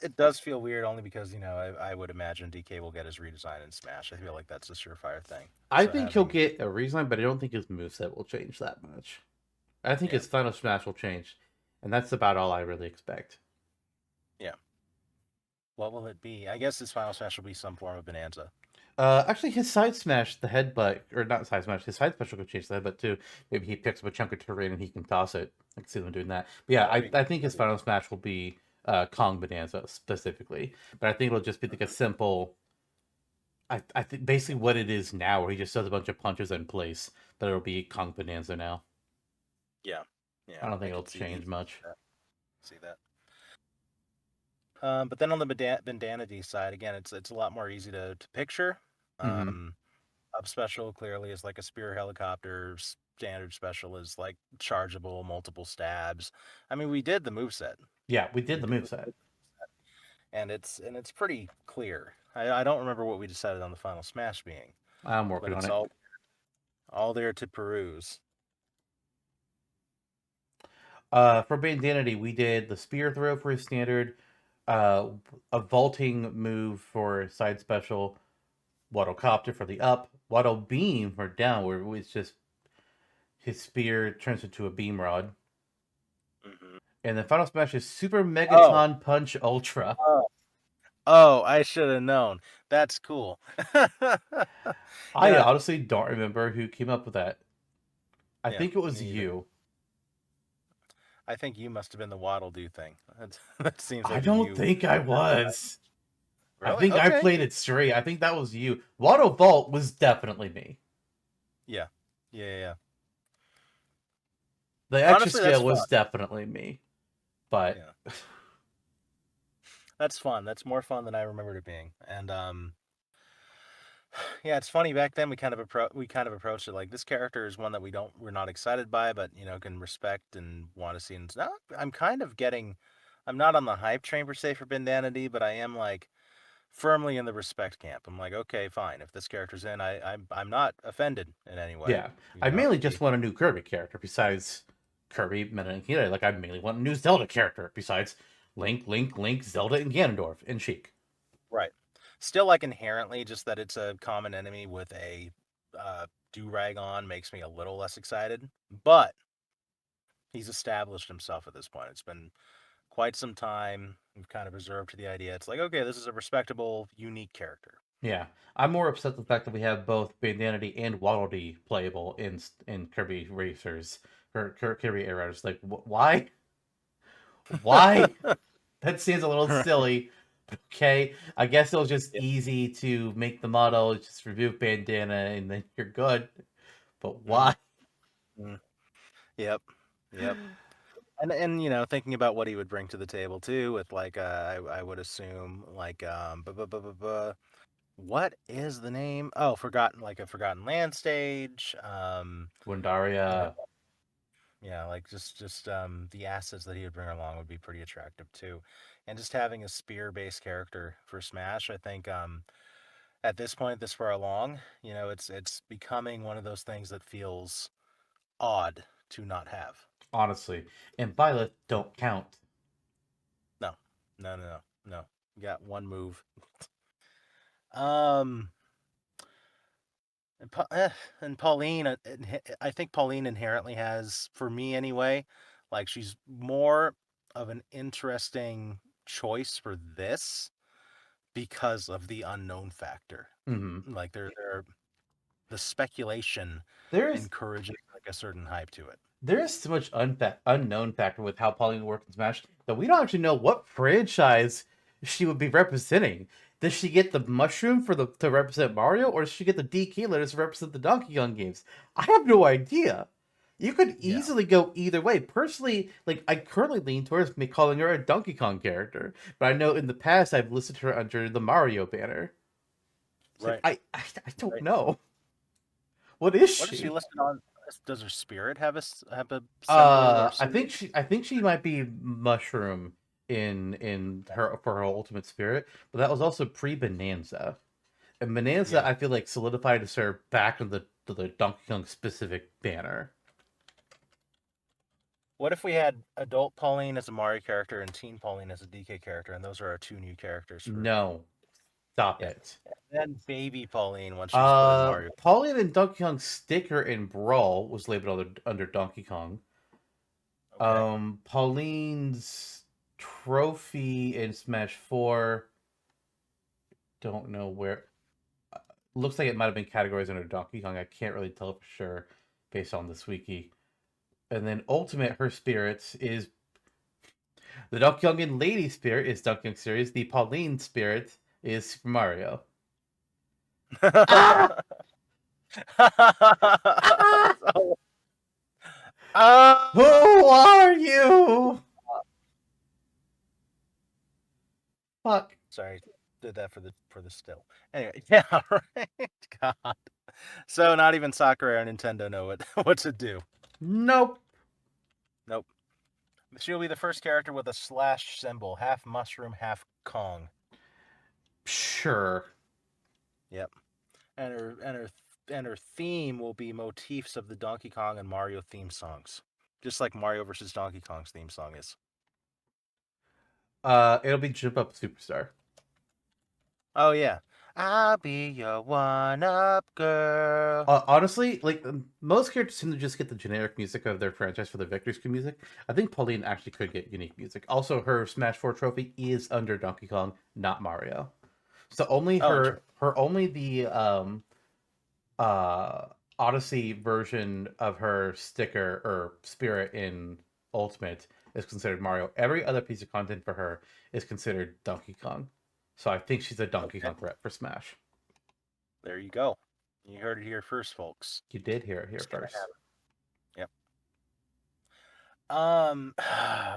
it does feel weird only because I would imagine DK will get his redesign in Smash. I feel like that's a surefire thing. I So think he'll having get a reason, but I don't think his moveset will change that much. I think yeah, his final smash will change, and that's about all I really expect. yeah. What will it be? I guess his final smash will be some form of bonanza. Actually, his side smash, the headbutt, or not side smash, his side special could change the headbutt too. Maybe he picks up a chunk of terrain and he can toss it. I can see them doing that. But yeah, That'd be I think his that'd be final smash will be Kong Bonanza specifically. But I think it'll just be like a simple. I think basically what it is now, where he just does a bunch of punches in place, but it'll be Kong Bonanza now. yeah, yeah. I don't think I it'll could see change much. that. See that. But then on the Bandana Dee side, again, it's a lot more easy to picture. Hmm. Um, Up special clearly is like a spear helicopter. Standard special is like chargeable, multiple stabs. I mean, we did the moveset. Yeah, we did We the did, moveset. and it's pretty clear. I don't remember what we decided on the final smash being, I'm but working on it's it. all there to peruse. For Bandanity, we did the spear throw for his standard, uh, a vaulting move for side special, Waddle Copter for the up, Waddle Beam for down, where it's just his spear turns into a beam rod. Hmm. And the final smash is Super Oh, Megaton Punch Ultra. oh, oh! I should have known. That's cool. I yeah, honestly don't remember who came up with that. I yeah. think it was Me either. you. I think you must have been the waddle do thing. That seems I like a don't you. think I was. I Really? think I Okay. played it straight. I think that was you. Waddle Vault was definitely me. Yeah. Yeah. Yeah. Yeah. The extra Honestly, that's scale fun. was definitely me. But Yeah. That's fun. That's more fun than I remembered it being. And yeah, it's funny. Back then, we kind of approached it like this character is one that we're not excited by, but can respect and want to see. And now I'm kind of getting. I'm not on the hype train per se for Bandanity, but I am like firmly in the respect camp. I'm like, okay, fine. If this character's in, I'm not offended in any way. yeah, I mainly just He- want a new Kirby character besides Kirby, Meta, and Kira. Like I mainly want a new Zelda character besides Link, Zelda, and Ganondorf, and Sheik. Right. Still, like, inherently, just that it's a common enemy with a do-rag on makes me a little less excited. But he's established himself at this point. It's been quite some time. We've kind of reserved to the idea. It's like, okay, this is a respectable, unique character. Yeah, I'm more upset with the fact that we have both Bandana Dee and Waddle Dee playable in Kirby Racers or Kirby Arrows. Like, why? Why? That seems a little silly. Okay, I guess it was just Yep. easy to make the model, just remove Bandana, and then you're good. But Mm, why? mm. Yep. Yep. And thinking about what he would bring to the table too, with like I would assume like what is the name? Oh, forgotten, like a Forgotten Land stage. You know, Windaria, yeah, like just the assets that he would bring along would be pretty attractive too. And just having a spear-based character for Smash, I think at this point, this far along, it's becoming one of those things that feels odd to not have. honestly, and Violet don't count. No, no, no, no, no. You got one move. Um, and, and Pauline, I think Pauline inherently has, for me anyway, like she's more of an interesting choice for this because of the unknown factor. Hmm. Like the speculation There is encourages like a certain hype to it. there is so much unknown factor with how Pauline works in Smash that we don't actually know what franchise she would be representing. Does she get the mushroom to represent Mario, or does she get the DK letters to represent the Donkey Kong games? I have no idea. You could Yeah, easily go either way. Personally, like I currently lean towards me calling her a Donkey Kong character, but I know in the past I've listed her under the Mario banner. It's like right, I don't right. know. What is What is she she? listed on? Does her spirit have a symbol or symbol? I think she might be Mushroom in her for her ultimate spirit, but that was also pre Bonanza. And Bonanza, Yeah. I feel like solidified her back in the Donkey Kong specific banner. What if we had adult Pauline as a Mario character and teen Pauline as a DK character, and those are our two new characters for No, stop yeah. it. And then baby Pauline once she's put in Mario. Pauline and Donkey Kong sticker in Brawl was labeled under Donkey Kong. Okay. Pauline's trophy in Smash 4, don't know where. Looks like it might have been categorized under Donkey Kong. I can't really tell for sure based on this wiki. And then Ultimate, her spirits is the Donkey Kong and Lady spirit is Donkey Kong series. The Pauline spirit is Super Mario. Ah! Ah! So, Who are you? Fuck. sorry, did that for the still. Anyway, yeah, right. God. So not even Sakurai or Nintendo know what to do. Nope. Nope. She'll be the first character with a slash symbol, half mushroom, half Kong. Sure. Yep. And her theme will be motifs of the Donkey Kong and Mario theme songs, just like Mario versus Donkey Kong's theme song is. It'll be Jump Up Superstar. Oh yeah, I'll be your one-up girl. Honestly, like most characters seem to just get the generic music of their franchise for their victory screen music. I think Pauline actually could get unique music. Also, her Smash 4 trophy is under Donkey Kong, not Mario. So only Oh, interesting. her only the uh Odyssey version of her sticker or spirit in Ultimate is considered Mario. Every other piece of content for her is considered Donkey Kong. So I think she's a Donkey Okay, Kong rep for Smash. there you go. You heard it here first, folks. You did hear it here It's gonna first. happen. Yep.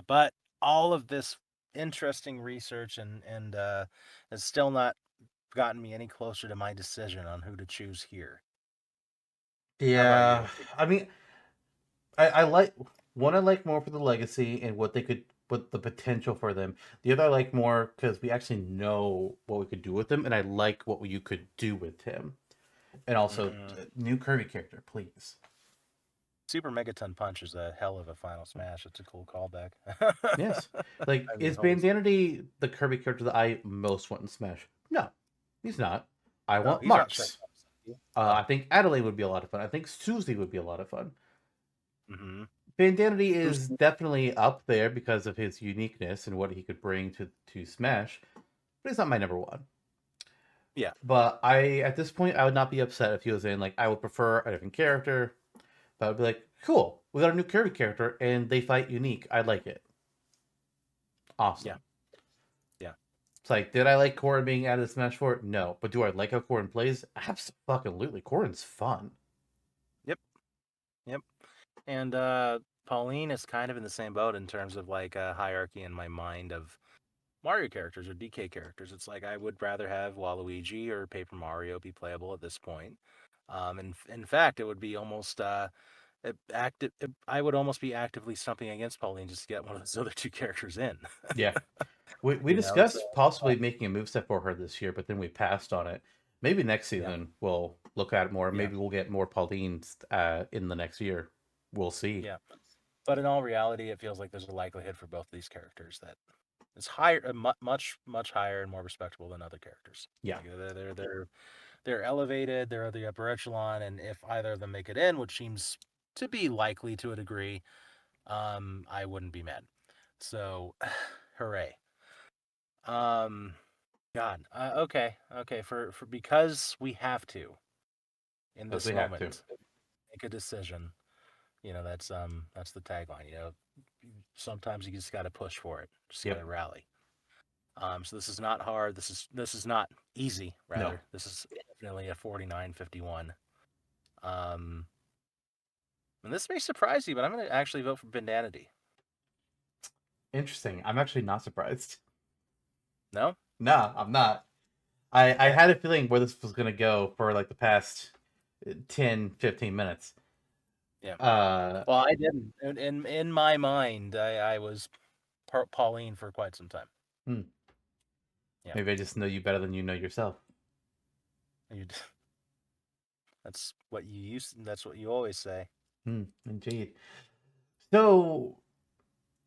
But all of this interesting research and has still not gotten me any closer to my decision on who to choose here. How about Yeah, you? I mean, I like one. I like more for the legacy and what they could, what the potential for them. The other I like more because we actually know what we could do with them, and I like what you could do with him. And also, Mm-mm. new Kirby character, please. Super Megaton Punch is a hell of a Final Smash. It's a cool callback. Yes, like I mean, is Bandana Dee the Kirby character that I most want in Smash? No, he's not. I No, want he's not straight Marks. up. I think Adelaide would be a lot of fun. I think Susie would be a lot of fun. Mm-hmm. Bandana Dee Who's is definitely up there because of his uniqueness and what he could bring to Smash, but he's not my number one. Yeah. But at this point, I would not be upset if he was in. Like, I would prefer a different character, but I'd be like, cool, we got a new Kirby character and they fight unique. I like it. Awesome. Yeah. Yeah. It's like, did I like Corrin being added to Smash 4? No. But do I like how Corrin plays? Absolutely. Corrin's fun. Yep. And Pauline is kind of in the same boat in terms of like a hierarchy in my mind of Mario characters or DK characters. It's like I would rather have Waluigi or Paper Mario be playable at this point. In fact, it would be almost I would almost be actively stumping against Pauline just to get one of those other two characters in. Yeah. We You know, so discussed possibly making a moveset for her this year, but then we passed on it. Maybe next yeah, season we'll look at it more. yeah, Maybe we'll get more Paulines in the next year. We'll see. yeah. But in all reality, it feels like there's a likelihood for both of these characters that is higher, much higher and more respectable than other characters. Yeah. Like they're elevated. They're the upper echelon, and if either of them make it in, which seems to be likely to a degree, I wouldn't be mad. So, hooray! God, okay, for because we have to in Because this we have to. moment make a decision. That's the tagline. Sometimes you just got to push for it. Just got to rally. So this is not hard. This is not easy. Rather, No. this is definitely a 49-51. And this may surprise you, but I'm going to actually vote for Bandana Dee. Interesting. I'm actually not surprised. No? No, I'm not. I had a feeling where this was going to go for like the past 10, 15 minutes. Yeah. Well, I didn't. In my mind, I was Pauline for quite some time. Yeah. Maybe I just know you better than you know yourself. That's what you used. That's what you always say. Indeed. So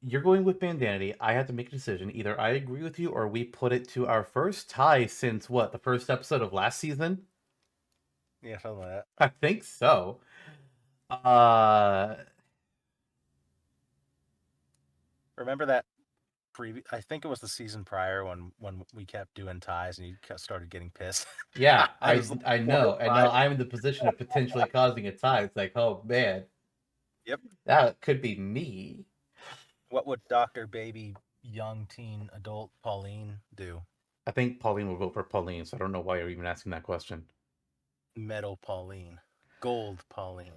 you're going with Bandana Dee. I have to make a decision. Either I agree with you or we put it to our first tie since what, the first episode of last season? Yeah, something like that. I think so. Remember that I think it was the season prior when we kept doing ties and you started getting pissed. Yeah, I know. And now I'm in the position of potentially causing a tie. It's like, oh man. Yep. That could be me. What would Dr. Baby young teen adult Pauline do? I think Pauline will vote for Pauline, so I don't know why you're even asking that question. Metal Pauline. Gold Pauline.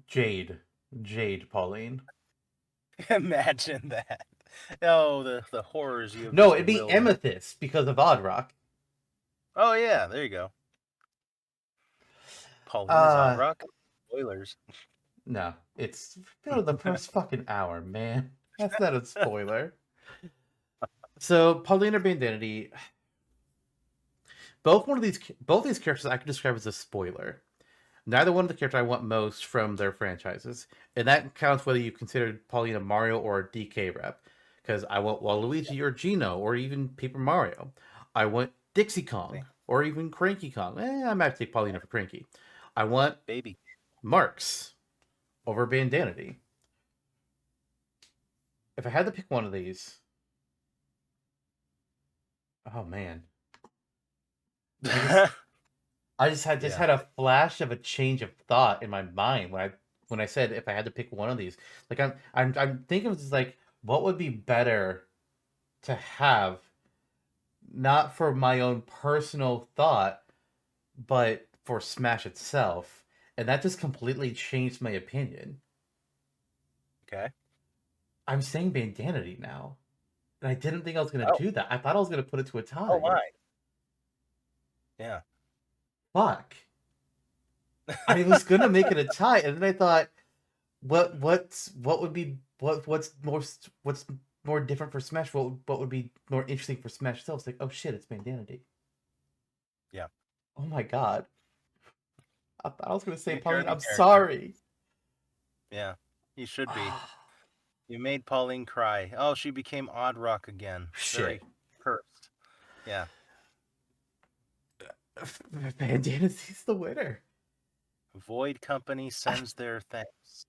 Jade Pauline. Imagine that. Oh, the horrors you have. No, it'd be Amethyst because of Odd Rock. Oh yeah, there you go. Pauline is Odd Rock. Spoilers. No, it's the first fucking hour, man. That's not a spoiler. So Pauline or Bandana Dee, both these characters I could describe as a spoiler. Neither one of the characters I want most from their franchises, and that counts whether you consider Pauline a Mario or a DK rep. Because I want Waluigi or Gino or even Paper Mario. I want Dixie Kong or even Cranky Kong. I might take Pauline over Cranky. I want Baby Marks over Bandana Dee. If I had to pick one of these, oh man, I just had a flash of a change of thought in my mind when I said if I had to pick one of these. Like I'm thinking of just like what would be better to have, not for my own personal thought, but for Smash itself, and that just completely changed my opinion. Okay. I'm saying Bandana Dee now. And I didn't think I was going to do that. I thought I was going to put it to a tie. Oh, my. Yeah. Fuck. I was going to make it a tie, and then I thought, what's more different for Smash? What would be more interesting for Smash itself? It's like, oh shit, it's Bandana Dee. Yeah. Oh my god. I thought I was going to say Pauline. I'm sorry. Yeah, you should be. You made Pauline cry. Oh, she became Odd Rock again. Shit. Very cursed. Yeah. Bandana Dee's the winner. Void Company sends their thanks.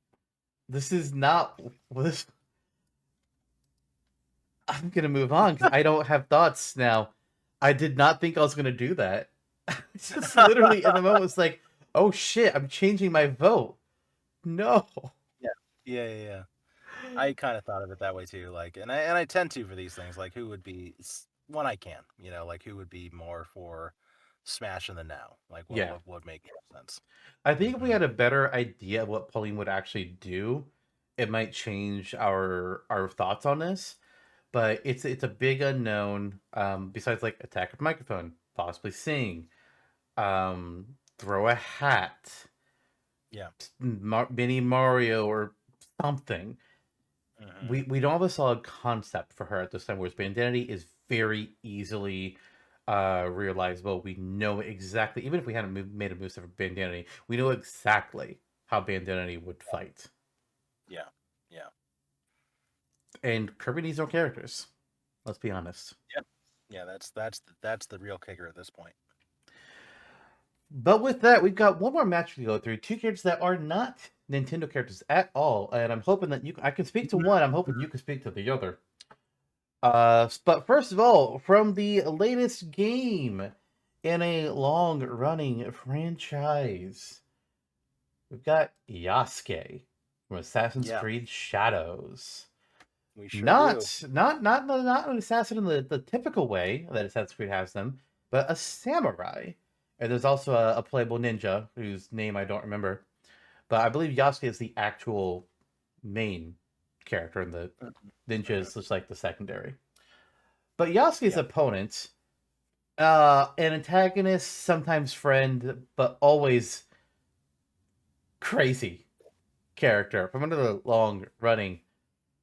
This is not this. I'm gonna move on because I don't have thoughts now. I did not think I was gonna do that. Just literally in the moment, it's like, oh shit, I'm changing my vote. No. Yeah. I kind of thought of it that way too. Like, and I tend to for these things. Like, who would be one I can, like who would be more for Smash in the now? Like, what Yeah. what would make more sense? I think if we Mhm. had a better idea of what Pauline would actually do, it might change our thoughts on this. But it's a big unknown. Besides like attack with microphone, possibly sing, throw a hat, Yeah. mini Mario or something. Hmm. We don't have a solid concept for her at this time, whereas Bandanity is very easily realizable. We know exactly, even if we hadn't made a moveset for Bandanity, we know exactly how Bandanity would fight. Yeah. Yeah. And Kirby needs no characters. Let's be honest. Yeah. Yeah. That's the real kicker at this point. But with that, we've got one more match to go through. Two characters that are not Nintendo characters at all, and I'm hoping that I can speak to one. I'm hoping you can speak to the other. But first of all, from the latest game in a long-running franchise, we've got Yasuke from Assassin's Yeah. Creed Shadows. We sure do. Not an assassin in the typical way that Assassin's Creed has them, but a samurai. And there's also a playable ninja whose name I don't remember. But I believe Yasuke is the actual main character, and the ninja Mhm. is just like the secondary. But Yasuke's Yeah. opponent, an antagonist, sometimes friend, but always crazy character from another long running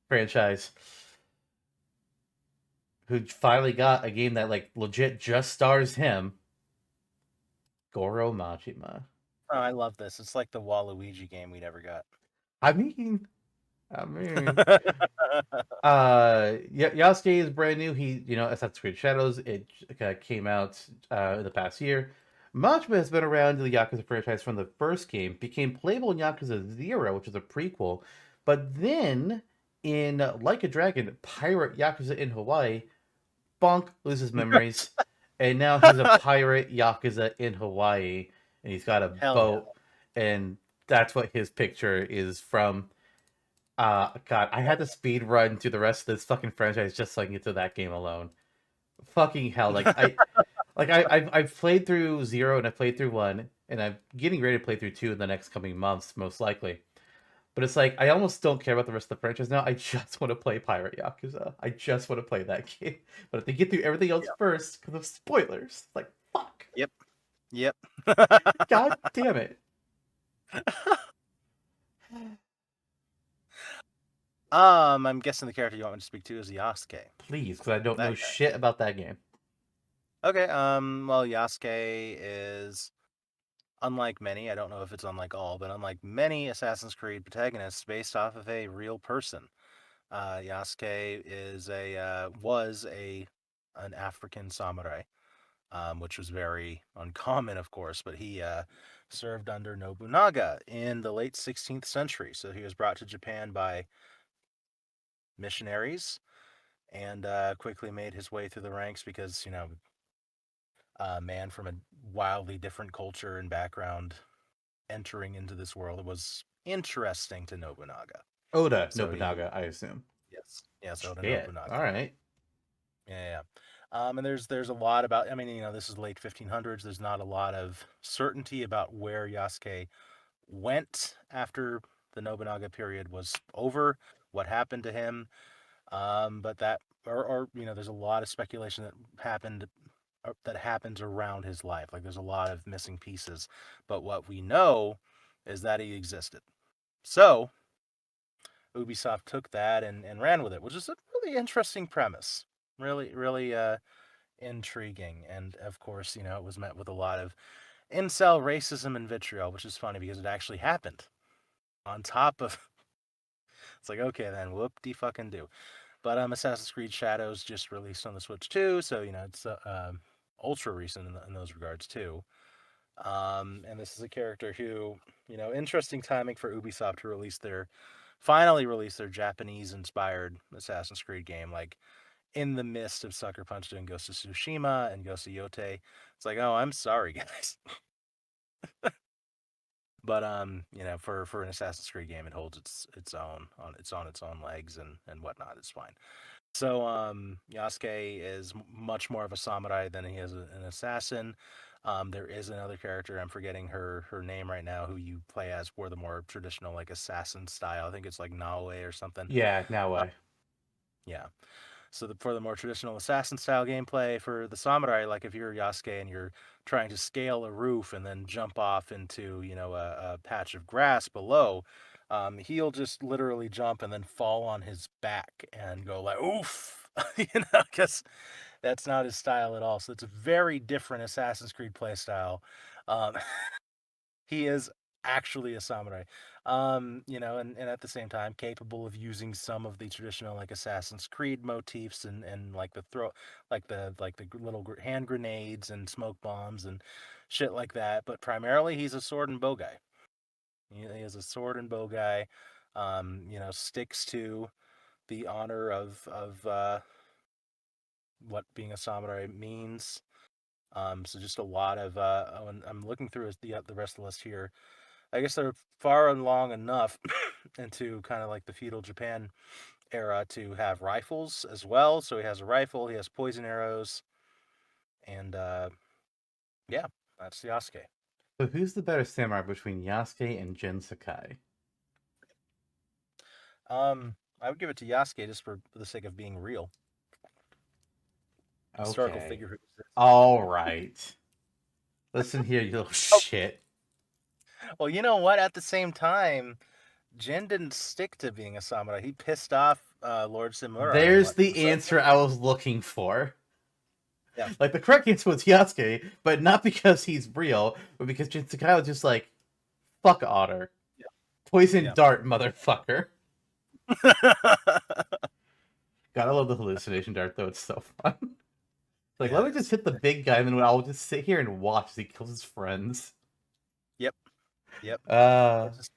franchise, who finally got a game that like legit just stars him. Goro Majima. Oh, I love this. It's like the Waluigi game we never got. I mean, I mean, Yasuke is brand new. He, Assassin's Creed Shadows. It came out in the past year. Majima has been around in the Yakuza franchise from the first game. Became playable in Yakuza 0, which is a prequel. But then in Like a Dragon, Pirate Yakuza in Hawaii, Bonk loses memories, and now he's a pirate Yakuza in Hawaii, and he's got a Hell yeah. boat, and that's what his picture is from. God, I had to speed run through the rest of this fucking franchise just so I can get to that game alone. Fucking hell, I've played through 0 and I played through 1, and I'm getting ready to play through 2 in the next coming months, most likely. But it's like I almost don't care about the rest of the franchise now. I just want to play Pirate Yakuza. I just want to play that game. But if they get through everything else Yeah. first because of spoilers, it's like fuck. Yep. Yep. God damn it. I'm guessing the character you want me to speak to is Yasuke. Please, because I don't know That guy. shit about that game. Okay. Well, Yasuke is unlike many. I don't know if it's unlike all, but unlike many Assassin's Creed protagonists, based off of a real person. Yasuke is was an African samurai, which was very uncommon, of course. But he served under Nobunaga in the late 16th century. So he was brought to Japan by missionaries and quickly made his way through the ranks because, a man from a wildly different culture and background entering into this world was interesting to Nobunaga. Oda So he, Nobunaga, I assume. yes, Oda Shit. Nobunaga. All right. Yeah. And there's a lot about. I mean, this is late 1500s. There's not a lot of certainty about where Yasuke went after the Nobunaga period was over. What happened to him? But that, or there's a lot of speculation that happens around his life. Like there's a lot of missing pieces. But what we know is that he existed. So Ubisoft took that and ran with it, which is a really interesting premise. Really, really intriguing. And of course, it was met with a lot of incel racism and vitriol, which is funny because it actually happened. On top of, it's like, okay, then whoop de fucking do. But Assassin's Creed Shadows just released on the Switch too, so it's ultra recent in those regards too. And this is a character who, interesting timing for Ubisoft to finally release their Japanese-inspired Assassin's Creed game, like in the midst of Sucker Punch doing Ghost of Tsushima and Ghost of Yote. It's like, oh, I'm sorry, guys. But for an Assassin's Creed game, it holds its own on its own legs and whatnot. It's fine. So Yasuke is much more of a samurai than he is an assassin. There is another character, I'm forgetting her name right now, who you play as for the more traditional like assassin style. I think it's like Naoe or something. Yeah, now Uh, I. yeah. So for the more traditional assassin style gameplay for the samurai, like if you're Yasuke and you're trying to scale a roof and then jump off into a patch of grass below, he'll just literally jump and then fall on his back and go like oof, because that's not his style at all. So it's a very different Assassin's Creed play style. Um, he is actually a samurai, and at the same time capable of using some of the traditional like Assassin's Creed motifs and like the little hand grenades and smoke bombs and shit like that. But primarily he's a sword and bow guy. He is a sword and bow guy. Sticks to the honor of what being a samurai means. So just a lot of and I'm looking through the rest of the list here. I guess they're far along enough into kind of like the feudal Japan era to have rifles as well. So he has a rifle, he has poison arrows, and yeah, that's Yasuke. So who's the better samurai between Yasuke and Jin Sakai? I would give it to Yasuke just for the sake of being real. Historical Okay. figure who exists. All right. Listen here, you little shit. Well, you know what? At the same time, Jin didn't stick to being a samurai. He pissed off Lord Samurai and There's what? the answer I was looking for. Yeah. Like, the correct answer was Yasuke, but not because he's real, but because Jin Sakai was just like, fuck Otter. Yeah. Poison Yeah. dart, motherfucker. God, I love the hallucination dart, though. It's so fun. Like, Yeah, let me just hit the big guy, and then I'll just sit here and watch as he kills his friends. Yep. Yep. Uh, It's just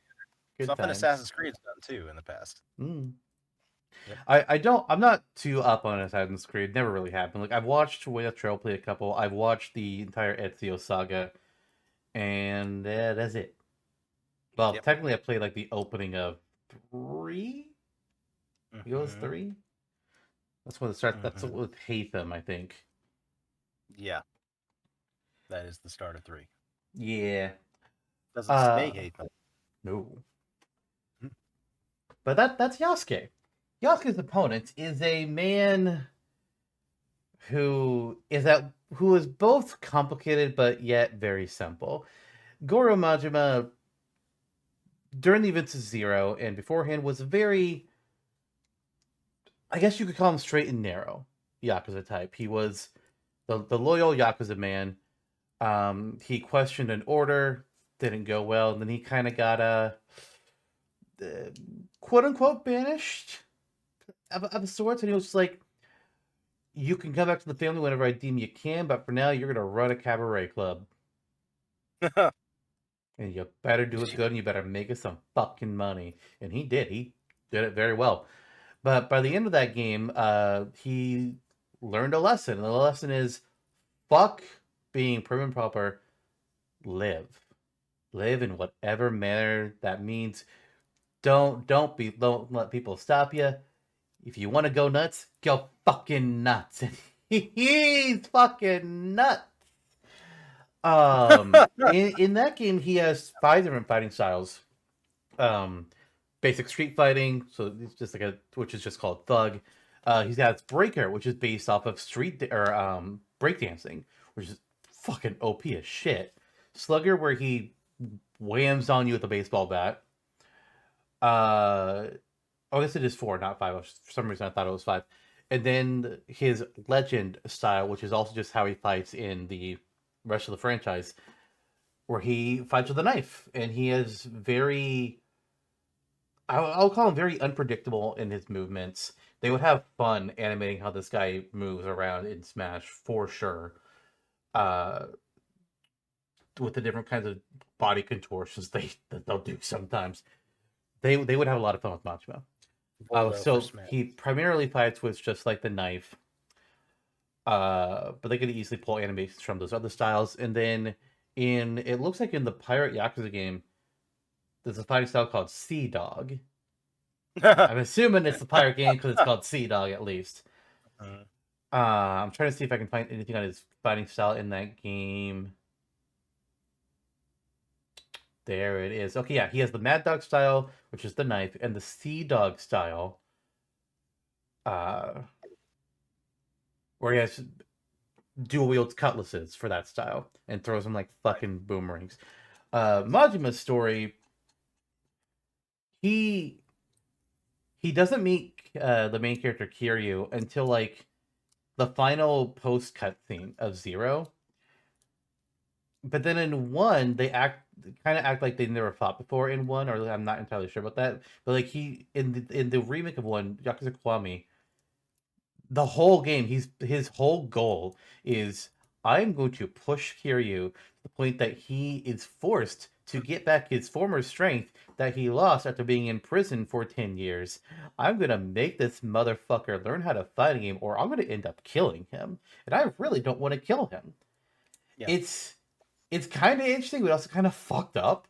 good something times. Assassin's Creed's done too in the past. Mm. Yep. I'm not too up on Assassin's Creed. Never really happened. Like, I've watched Whale Trail play a couple. I've watched the entire Ezio saga, and that's it. Well, Yep. technically, I played like the opening of 3. It was Mm-hmm. 3. That's when it starts. That's Mm-hmm. with Hatham, I think. Yeah. That is the start of 3. Yeah. Doesn't stay Hathan. No. Hmm. But that's Yasuke. Yasuke's opponent is a man who is both complicated but yet very simple. Goro Majima, during the events of Zero and beforehand, was very, I guess you could call him straight and narrow Yakuza type. He was the loyal Yakuza man. He questioned an order, didn't go well, and then he kind of got quote unquote banished of sorts, and he was just like, you can come back to the family whenever I deem you can, but for now, you're gonna run a cabaret club, and you better do it good, and you better make us some fucking money. And he did. He did it very well. But by the end of that game, he learned a lesson, and the lesson is, fuck being prim and proper. Live in whatever manner that means. Don't let people stop you. If you want to go nuts, go fucking nuts. He's fucking nuts. In that game, he has 5 different fighting styles. Basic street fighting, so it's just like which is just called thug. He's got breaker, which is based off of breakdancing, which is fucking OP as shit. Slugger, where he whams on you with a baseball bat. I guess it is 4, not 5. For some reason, I thought it was 5. And then his legend style, which is also just how he fights in the rest of the franchise, where he fights with a knife, and he is very. I'll call him very unpredictable in his movements. They would have fun animating how this guy moves around in Smash for sure. Uh, with the different kinds of body contortions that they'll do sometimes. They would have a lot of fun with Majima. Voldo for So Smash. he primarily fights with just like the knife. But they could easily pull animations from those other styles. And then it looks like in the Pirate Yakuza game, there's a fighting style called Sea Dog. I'm assuming it's the pirate game because it's called Sea Dog at least. Mhm. I'm trying to see if I can find anything on his fighting style in that game. There it is. Okay, yeah, he has the Mad Dog style, which is the knife, and the Sea Dog style, uh, where he has dual wields cutlasses for that style and throws them like fucking boomerangs. Majima's story, he doesn't meet the main character Kiryu until like the final post cutscene of Zero. But then in one, they kind of act like they never fought before in one, or I'm not entirely sure about that. But like he in the remake of one, Yakuza Kiwami, the whole game, his whole goal is I'm going to push Kiryu to the point that he is forced to get back his former strength that he lost after being in prison for 10 years. I'm gonna make this motherfucker learn how to fight a game, or I'm gonna end up killing him. And I really don't want to kill him. Yeah. It's kind of interesting, but also kind of fucked up.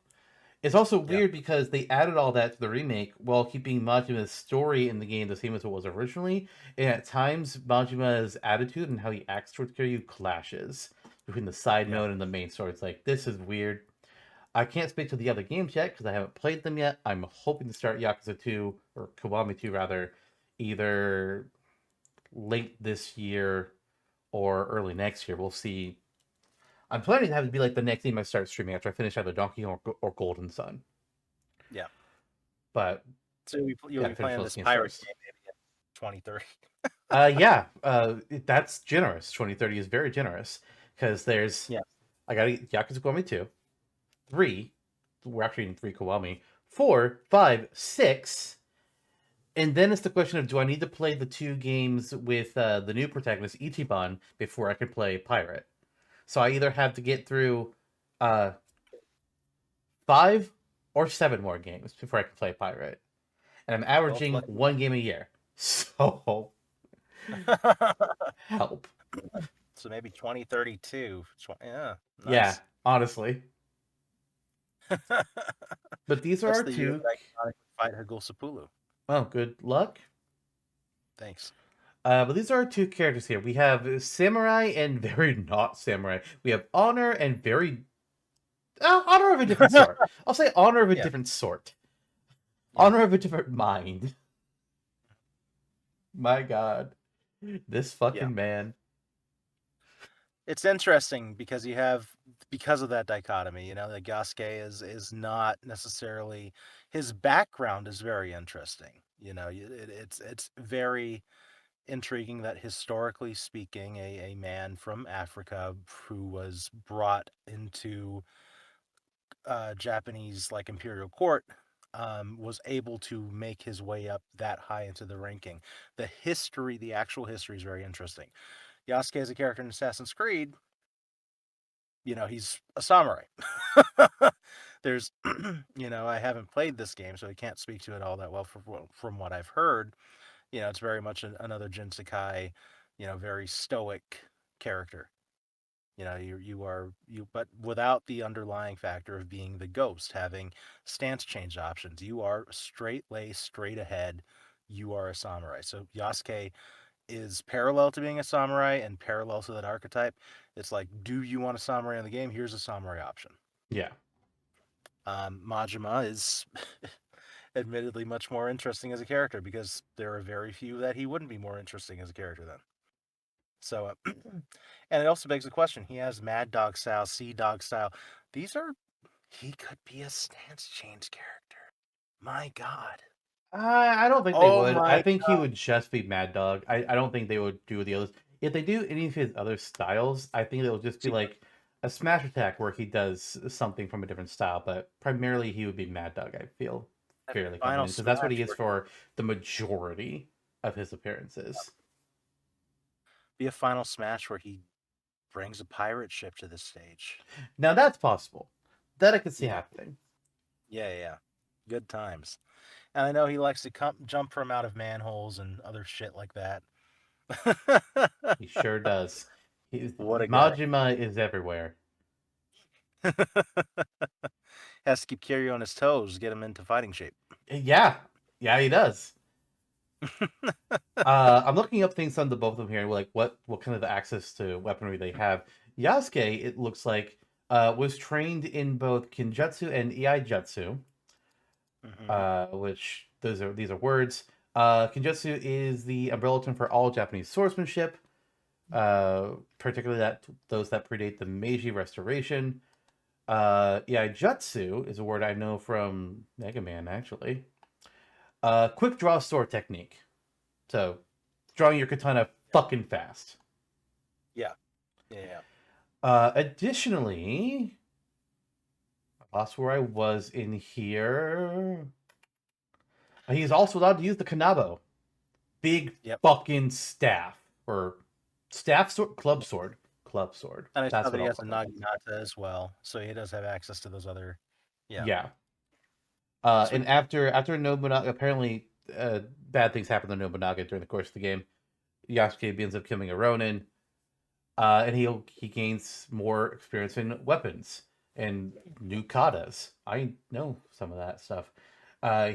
It's also Yeah. weird because they added all that to the remake while keeping Majima's story in the game the same as it was originally. And at times, Majima's attitude and how he acts towards Kiryu clashes between the side Yeah. mode and the main story. It's like, this is weird. I can't speak to the other games yet because I haven't played them yet. I'm hoping to start Yakuza 2, or Kiwami 2 rather, either late this year or early next year. We'll see. I'm planning to have it be like the next game I start streaming after I finish either Donkey Kong or Golden Sun. Yeah. But So you'll yeah, be finish playing those this games pirate first. game maybe in 2030. Yeah, that's generous. 2030 is very generous because there's Yeah. I got Yakuza Kiwami 2, 3. We're actually in 3 Kiwami, 4, 5, 6. And then it's the question of do I need to play the 2 games with the new protagonist Ichiban before I can play Pirate? So I either have to get through uh, 5 or 7 more games before I can play Pirate. And I'm Both averaging lucky. 1 game a year. So help. So maybe 2032. Yeah. Yeah, Nice. honestly. But these are That's our the year 2. that I canonically fight Hagul. Oh, good luck. Thanks. But these are our 2 characters here. We have samurai and very not samurai. We have honor and very honor of a different sort. I'll say honor of a Yeah. different sort. Yeah. Honor of a different mind. My God, this Yeah. fucking man. It's interesting because because of that dichotomy, like Yasuke is not necessarily, his background is very interesting. It's very intriguing that historically speaking, a man from Africa who was brought into Japanese like imperial court was able to make his way up that high into the ranking. The actual history is very interesting. Yasuke as a character in Assassin's Creed, he's a samurai. There's, I haven't played this game, so I can't speak to it all that well from what I've heard. It's very much another Jinsekai, very stoic character. But without the underlying factor of being the ghost, having stance change options. You are straight laced, straight ahead. You are a samurai. So Yasuke is parallel to being a samurai and parallel to that archetype. It's like, do you want a samurai in the game? Here's a samurai option. Yeah. Majima is admittedly much more interesting as a character because there are very few that he wouldn't be more interesting as a character than. So, and it also begs the question: he has Mad Dog style, Sea Dog style. He could be a stance change character. My God. I don't think they Oh would. I my think he would just be Mad Dog. I don't think they would do the others. If they do any of his other styles, I think it'll just be See, like a smash attack where he does something from a different style, but primarily he would be Mad Dog, I feel. fairly Final competent because that's what he smash is where for the majority of his appearances. be a final smash where he brings a pirate ship to the stage. Now that's possible. That I could see Yeah. happening. Yeah. Good times. And I know he likes to jump from out of manholes and other shit like that. He sure does. What a guy. Majima is everywhere. Has to keep Kiryu on his toes, get him into fighting shape. Yeah, he does. I'm looking up things on the both of them here, like what kind of access to weaponry they have. Yasuke, it looks like, was trained in both Kinjutsu and Iaijutsu, which these are words. Kinjutsu is the umbrella term for all Japanese swordsmanship, particularly those that predate the Meiji Restoration. Iaijutsu is a word I know from Mega Man, actually. Quick draw sword technique. So, drawing your katana fucking fast. Yeah. Additionally, I lost where I was in here. He's also allowed to use the kanabo. Big fucking staff. Or staff sword? Club sword. Club sword. And I That's saw that what he I'll has a call it. naginata as well, so he does have access to those other. Yeah. And after Nobunaga, apparently bad things happen to Nobunaga during the course of the game. Yasuke ends up killing a Ronin. And he gains more experience in weapons and new katas. I know some of that stuff.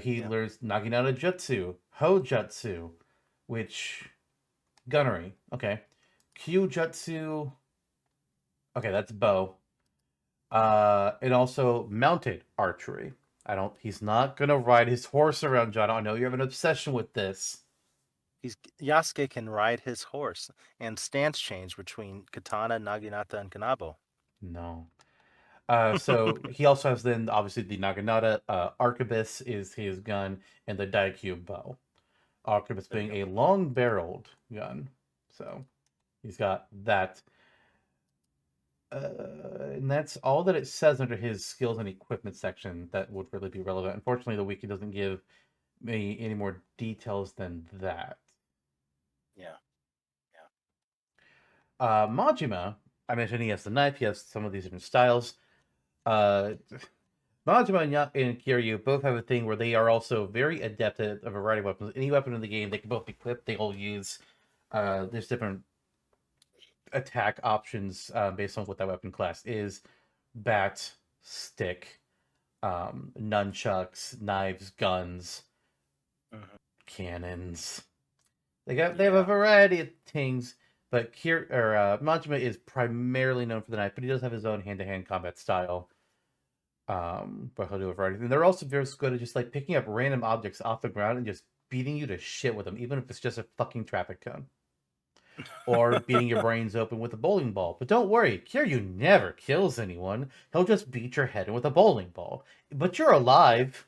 He learns Naginata Jutsu, Hojutsu, which gunnery. Okay, Kyujutsu. Okay, that's bow. And also mounted archery. He's not gonna ride his horse around, John. I know you have an obsession with this. Yasuke can ride his horse and stance change between katana, naginata, and kanabo. No. So he also has then obviously the Naginata. Arquebus is his gun, and the Daikyu bow. Arquebus being a long-barreled gun. So he's got that. And that's all that it says under his skills and equipment section that would really be relevant. Unfortunately, the wiki doesn't give me any more details than that. Yeah. Majima, I mentioned he has the knife. He has some of these different styles. Majima and Kiryu both have a thing where they are also very adept at a variety of weapons. Any weapon in the game, they can both equip. They all use. There's different attack options based on what that weapon class is: bat, stick, nunchucks, knives, guns, cannons. They have a variety of things. But Majima is primarily known for the knife, but he does have his own hand-to-hand combat style. But he'll do a variety of things. They're also very good at just like picking up random objects off the ground and just beating you to shit with them, even if it's just a fucking traffic cone. Or beating your brains open with a bowling ball. But don't worry, Kiryu never kills anyone. He'll just beat your head in with a bowling ball. But you're alive.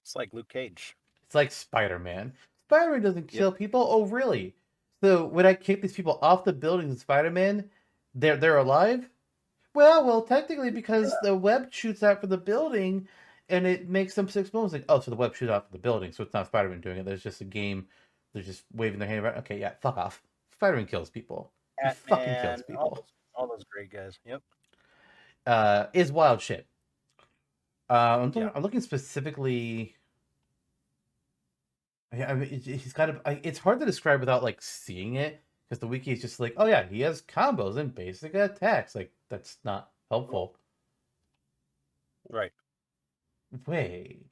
It's like Luke Cage. It's like Spider-Man. Spider-Man doesn't kill people. Oh, really? So when I kick these people off the buildings in Spider-Man, they're alive? Well, technically, because the web shoots out from the building, and it makes them 6 bones. Like, oh, so the web shoots out from the building, so it's not Spider-Man doing it. There's just a game. They're just waving their hand around. Okay, yeah, fuck off. Spider-Man kills people. He fucking kills people. All those great guys. Yep. Is wild shit. I'm looking specifically. I mean, he's got a. It's hard to describe without like seeing it, because the wiki is just like, oh yeah, he has combos and basic attacks. Like that's not helpful. Right. Wait.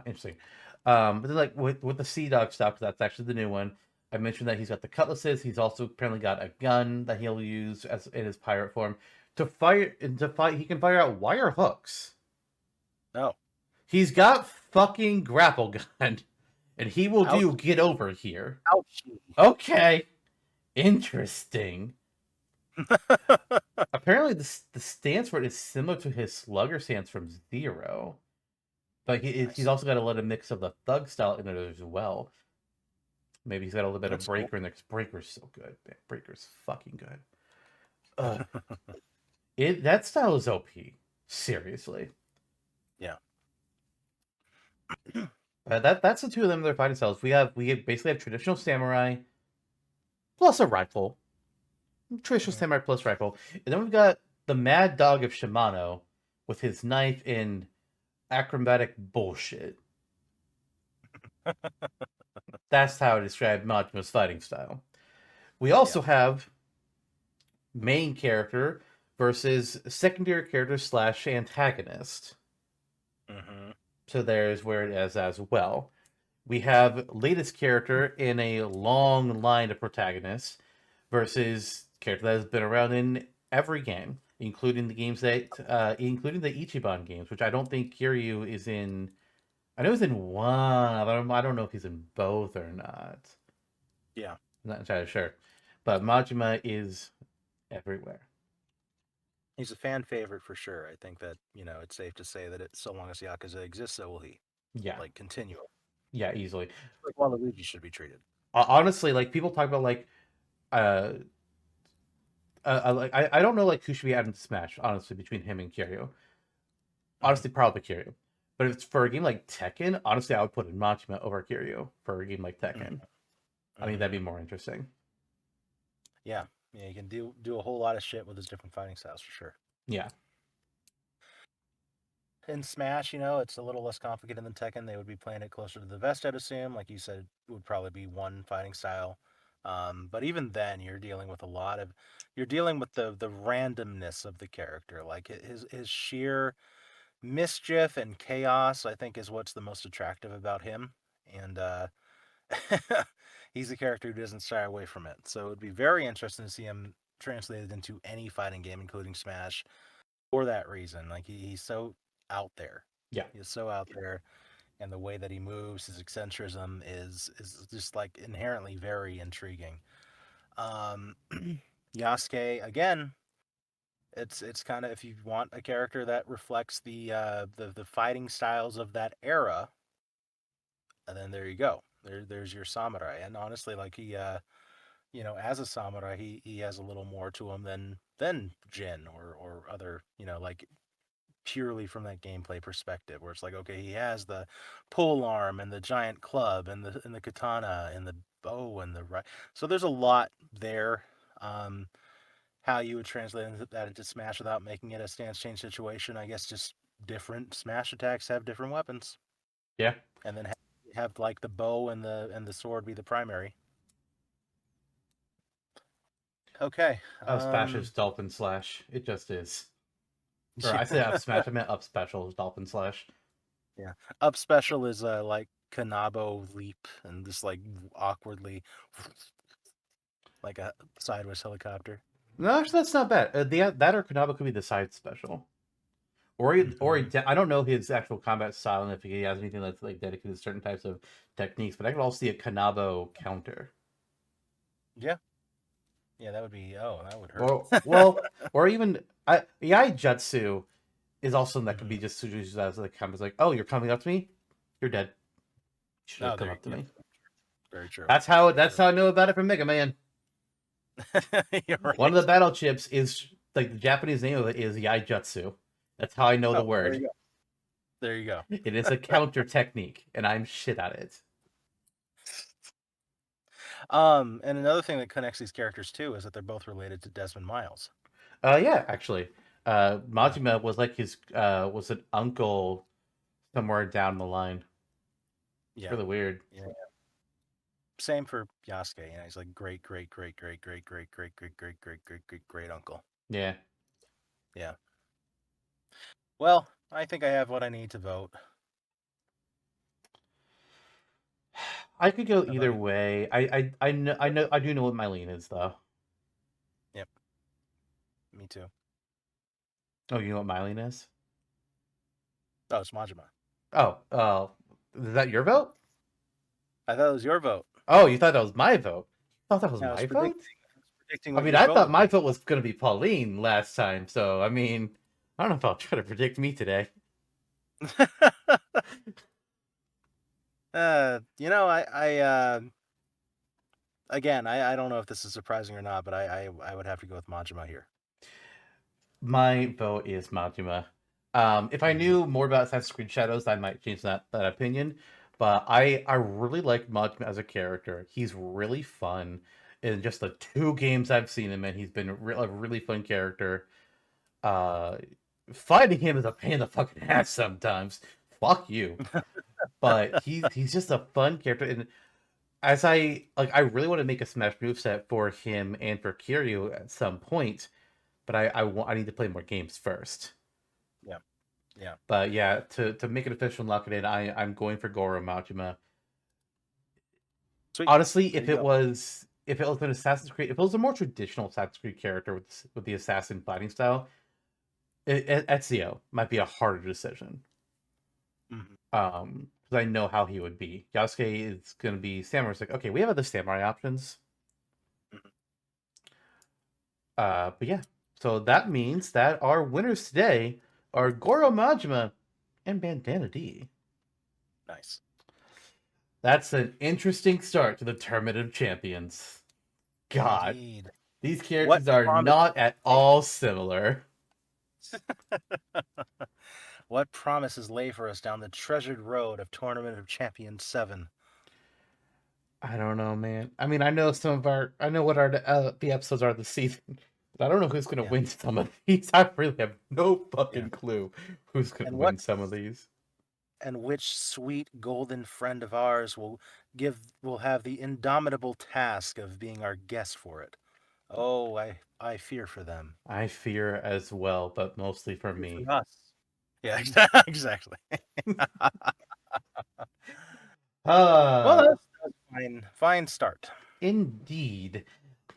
Interesting. But then like with the Sea Dog stuff, that's actually the new one. I mentioned that he's got the cutlasses. He's also apparently got a gun that he'll use as in his pirate form to fight. He can fire out wire hooks. No. He's got fucking grapple gun, and he will do get over here. Ouchie. Okay, interesting. Apparently, the stance for it is similar to his slugger stance from Zero, but he's also got a little mix of the thug style in it as well. Maybe he's got a little bit of breaker in there. Cause breaker's so good. Man. Breaker's fucking good. That style is OP. Seriously. Yeah. That's the two of them. They're fighting styles. We basically have traditional samurai plus a rifle, traditional Mhm. samurai plus rifle, and then we've got the Mad Dog of Shimano with his knife and acrobatic bullshit. That's how I describe Majima's fighting style. We also have main character versus secondary character slash antagonist. Mm-hmm. So there's where it is as well. We have latest character in a long line of protagonists versus character that has been around in every game, including the games that, including the Ichiban games, which I don't think Kiryu is in. I know he's in one. I don't know if he's in both or not. Yeah. I'm not entirely sure, but Majima is everywhere. He's a fan favorite for sure. I think that, it's safe to say that so long as Yakuza exists, so will he. Yeah, Like, continue. yeah, easily. Like Waluigi should be treated. Honestly, like people talk about like uh I don't know like who should be added to Smash, honestly, between him and Kiryu. Honestly, probably Kiryu. But if it's for a game like Tekken, honestly, I would put in Majima over Kiryu for a game like Tekken. I mean, that'd be more interesting. Yeah. Yeah, you can do a whole lot of shit with his different fighting styles for sure. Yeah. In Smash, it's a little less complicated than Tekken. They would be playing it closer to the vest, I'd assume. Like you said, it would probably be one fighting style. But even then, you're dealing with the randomness of the character. Like his sheer mischief and chaos, I think, is what's the most attractive about him. And he's a character who doesn't shy away from it. So it would be very interesting to see him translated into any fighting game, including Smash, for that reason. Like he's so out there. Yeah. He's so out there, and the way that he moves, his eccentricism is just like inherently very intriguing. Um, Yasuke again. It's kind of, if you want a character that reflects the fighting styles of that era, and then there you go. There's your samurai. And honestly, like he as a samurai, he has a little more to him than Jin or other, like purely from that gameplay perspective, where it's like, okay, he has the pole arm and the giant club and the katana and the bow and the right. So there's a lot there. Um, how you would translate that into Smash without making it a stance change situation? I guess just different Smash attacks have different weapons, Yeah. and then have like the bow and the sword be the primary. Okay. Up Smash is Dolphin Slash. It just is. Or I said Up Smash, I meant Up Special is Dolphin Slash. Yeah. Up special is like Kanabo leap and just like awkwardly like a sideways helicopter. No, actually, that's not bad. That or Konabo could be the side special. I don't know his actual combat style and if he has anything that's like dedicated to certain types of techniques, but I could also see a Kanabo counter. Yeah. Yeah, that would hurt. Or even Yai Jutsu is also something that could be just used as like kind of like, oh, you're coming up to me, you're dead. You should have come up to me. Very true. That's how I know about it from Mega Man. Right. One of the battle chips is like the Japanese name of it is Yai Jutsu. That's how I know the word. There you go. It is a counter technique, and I'm shit at it. And another thing that connects these characters too is that they're both related to Desmond Miles. Yeah, actually. Majima was like his was an uncle somewhere down the line. It's Yeah. really weird. Yeah. Same for Yasuke. He's like great great uncle. Yeah. Yeah. Well, I think I have what I need to vote. I could go How either about you? way. I do know what my lean is though. Yep. Me too. Oh, you know what my lean is? Oh, it's Majima. Oh, is that your vote? I thought it was your vote. Oh, you thought that was my vote? You thought that was I was my vote? predicting I what mean, your I vote thought would my be. vote was going to be Pauline last time, so I mean, I don't know if I'll try to predict me today. I don't know if this is surprising or not, but I, I would have to go with Majima here. My vote is Majima. If I knew more about Assassin's Creed Shadows, I might change that opinion. But I really like Majima as a character. He's really fun. In just the 2 games I've seen him in, he's been a really fun character. Uh, Fighting him is a pain in the fucking ass sometimes. Fuck you. But he's just a fun character, and as I really want to make a Smash moveset for him and for Kiryu at some point, but I need to play more games first. Yeah. Yeah. But yeah, to make it official and lock it in, I'm going for Goro Majima. Sweet. Honestly, There if you it go. was an Assassin's Creed, if it was a more traditional Assassin's Creed character with the assassin fighting style, Ezio might be a harder decision. Mhm. Because I know how he would be. Yasuke is going to be samurai. It's like, okay, we have other samurai options. Mhm. But yeah, so that means that our winners today are Goro Majima and Bandana Dee. Nice. That's an interesting start to the Tournament of Champions. God, Indeed. these What characters are promise? not at all similar. What promises lay for us down the treasured road of Tournament of Champions 7? I don't know, man. I mean, I know I know what the episodes are this season, but I don't know who's gonna Yeah. win some of these. I really have no Yeah. fucking clue who's gonna And win some of these. which sweet golden friend of ours will have the indomitable task of being our guest for it. Oh, I fear for them. I fear as well, but mostly for Fear me. for us. Yeah, exactly. Well, Uh, that's fine. Fine start. Indeed.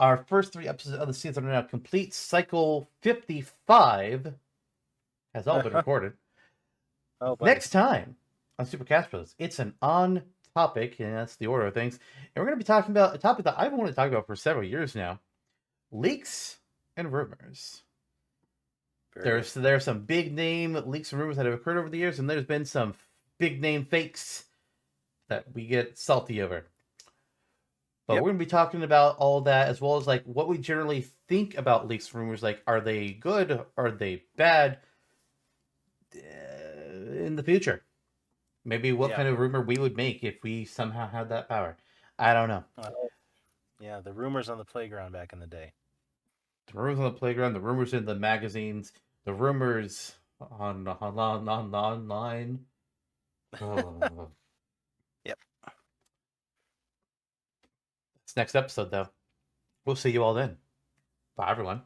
Our first 3 episodes of the season are now complete. Cycle 55 has all been recorded. Oh, buddy. Next time on Super Bros, it's an on topic, and that's the order of things. And we're going to be talking about a topic that I've wanted to talk about for several years now: leaks and rumors. Very There are some big name leaks and rumors that have occurred over the years, and there's been some big name fakes that we get salty over. But Yep. we're going to be talking about all that, as well as like what we generally think about leaks and rumors. Like, are they good? Are they bad? In the future, maybe what Yeah. kind of rumor we would make if we somehow had that power. I don't know. Yeah, the rumors on the playground back in the day. The rumors on the playground, the rumors in the magazines, the rumors online. Oh. Yep. It's next episode, though. We'll see you all then. Bye, everyone.